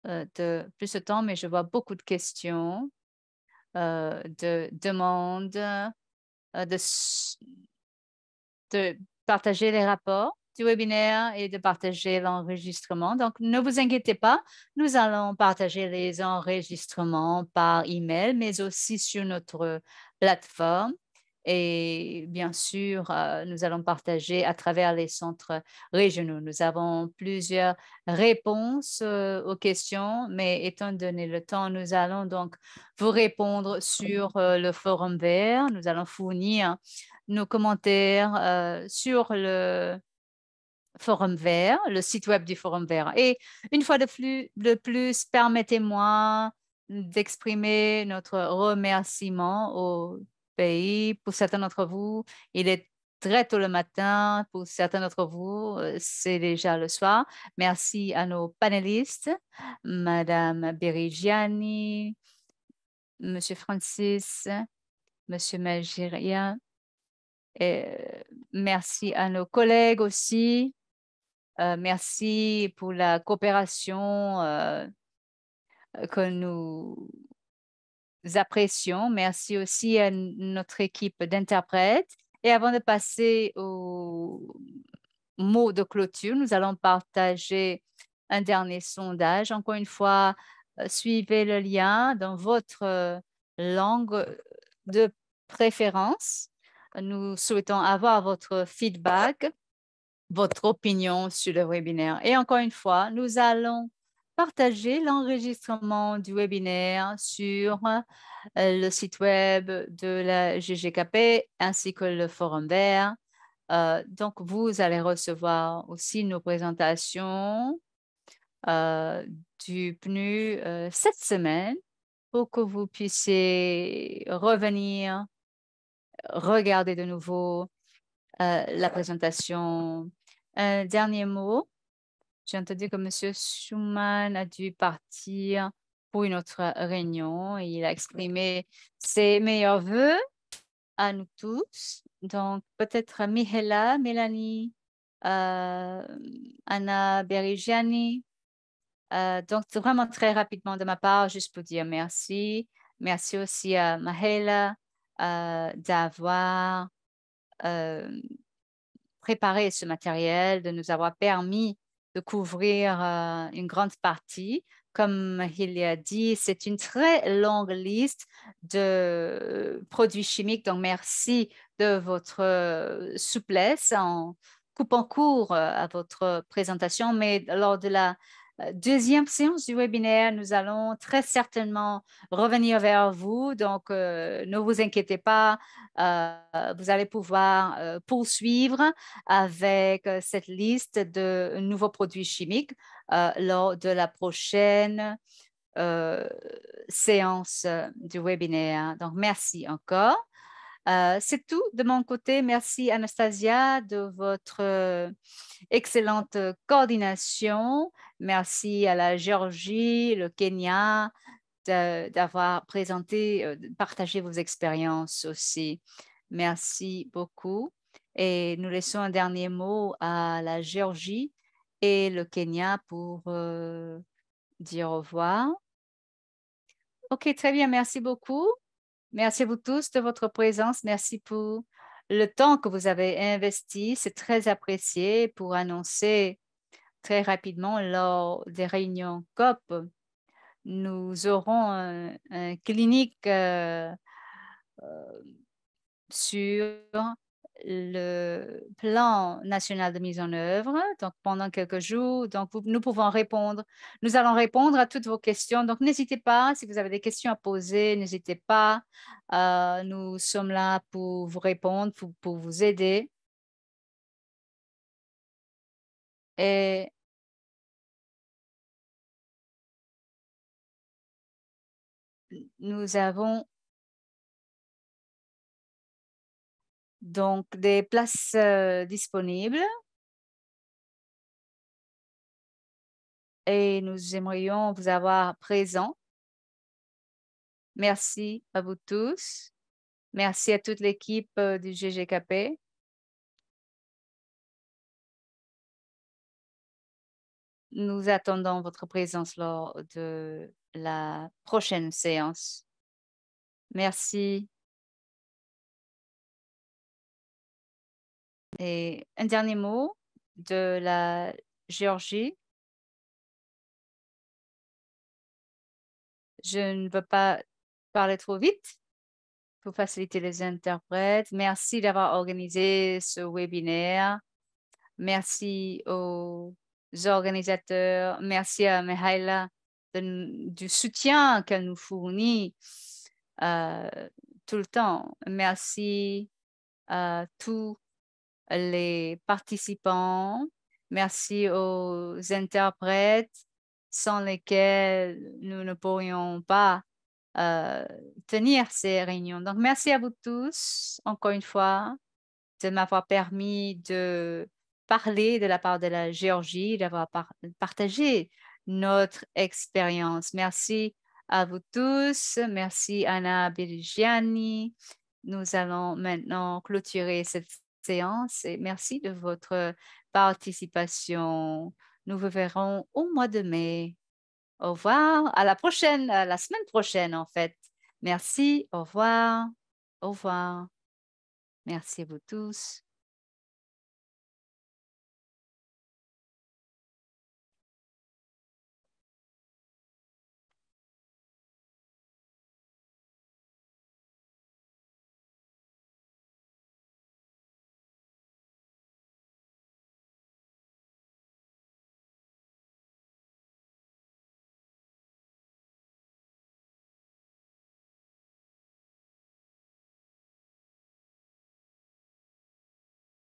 A: de plus de temps, mais je vois beaucoup de questions, de demandes de partager les rapports du webinaire et de partager l'enregistrement. Donc, ne vous inquiétez pas, nous allons partager les enregistrements par email, mais aussi sur notre plateforme. Et bien sûr, nous allons partager à travers les centres régionaux. Nous avons plusieurs réponses aux questions, mais étant donné le temps, nous allons donc vous répondre sur le forum vert. Nous allons fournir nos commentaires sur le forum vert, le site web du forum vert. Et une fois de plus, permettez-moi d'exprimer notre remerciement au pays. Pour certains d'entre vous, il est très tôt le matin. Pour certains d'entre vous, c'est déjà le soir. Merci à nos panélistes, Madame Berigiani, Monsieur Francis, Monsieur Magiria. Et merci à nos collègues aussi. Merci pour la coopération que nous apprécions. Merci aussi à notre équipe d'interprètes. Et avant de passer au mot de clôture, nous allons partager un dernier sondage. Encore une fois, suivez le lien dans votre langue de préférence. nous souhaitons avoir votre feedback, votre opinion sur le webinaire. Et encore une fois, nous allons partager l'enregistrement du webinaire sur le site web de la GGKP ainsi que le forum vert. Donc, vous allez recevoir aussi nos présentations du PNU cette semaine pour que vous puissiez revenir, regarder de nouveau la présentation. Un dernier mot. J'ai entendu que M. Schumann a dû partir pour une autre réunion et il a exprimé ses meilleurs vœux à nous tous. Donc, peut-être Mihaela, Mélanie, Anna Berigiani. Donc, vraiment très rapidement de ma part, juste pour dire merci. Merci aussi à Mihaela d'avoir préparé ce matériel, de nous avoir permis de couvrir une grande partie. Comme il a dit, c'est une très longue liste de produits chimiques. Donc, merci de votre souplesse en coupant court à votre présentation. Mais lors de la deuxième séance du webinaire, nous allons très certainement revenir vers vous. Donc, ne vous inquiétez pas. Vous allez pouvoir poursuivre avec cette liste de nouveaux produits chimiques lors de la prochaine séance du webinaire. Donc, merci encore. C'est tout de mon côté. Merci Anastasia de votre excellente coordination. Merci à la Géorgie, le Kenya d'avoir présenté, partagé vos expériences aussi. Merci beaucoup. Et nous laissons un dernier mot à la Géorgie et le Kenya pour dire au revoir. OK, très bien. Merci beaucoup. Merci à vous tous de votre présence. Merci pour le temps que vous avez investi. C'est très apprécié pour annoncer très rapidement lors des réunions COP. Nous aurons un clinique sur le plan national de mise en œuvre, donc pendant quelques jours. Donc, nous pouvons répondre. Nous allons répondre à toutes vos questions. Donc, n'hésitez pas, si vous avez des questions à poser, n'hésitez pas. Nous sommes là pour vous répondre, pour vous aider. Et nous avons donc des places disponibles et nous aimerions vous avoir présent. Merci à vous tous. Merci à toute l'équipe du GGKP. Nous attendons votre présence lors de la prochaine séance. Merci. Et un dernier mot de la Géorgie. Je ne veux pas parler trop vite pour faciliter les interprètes. Merci d'avoir organisé ce webinaire. Merci aux organisateurs. Merci à Mihaela du soutien qu'elle nous fournit tout le temps. Merci à tous les participants. Merci aux interprètes sans lesquels nous ne pourrions pas tenir ces réunions. Donc, merci à vous tous, encore une fois, de m'avoir permis de parler de la part de la Géorgie, d'avoir partagé notre expérience. Merci à vous tous. Merci Anna Berigiani. Nous allons maintenant clôturer cette séance et merci de votre participation. Nous vous verrons au mois de mai. Au revoir. À la prochaine, à la semaine prochaine en fait. Merci. Au revoir. Au revoir. Merci à vous tous.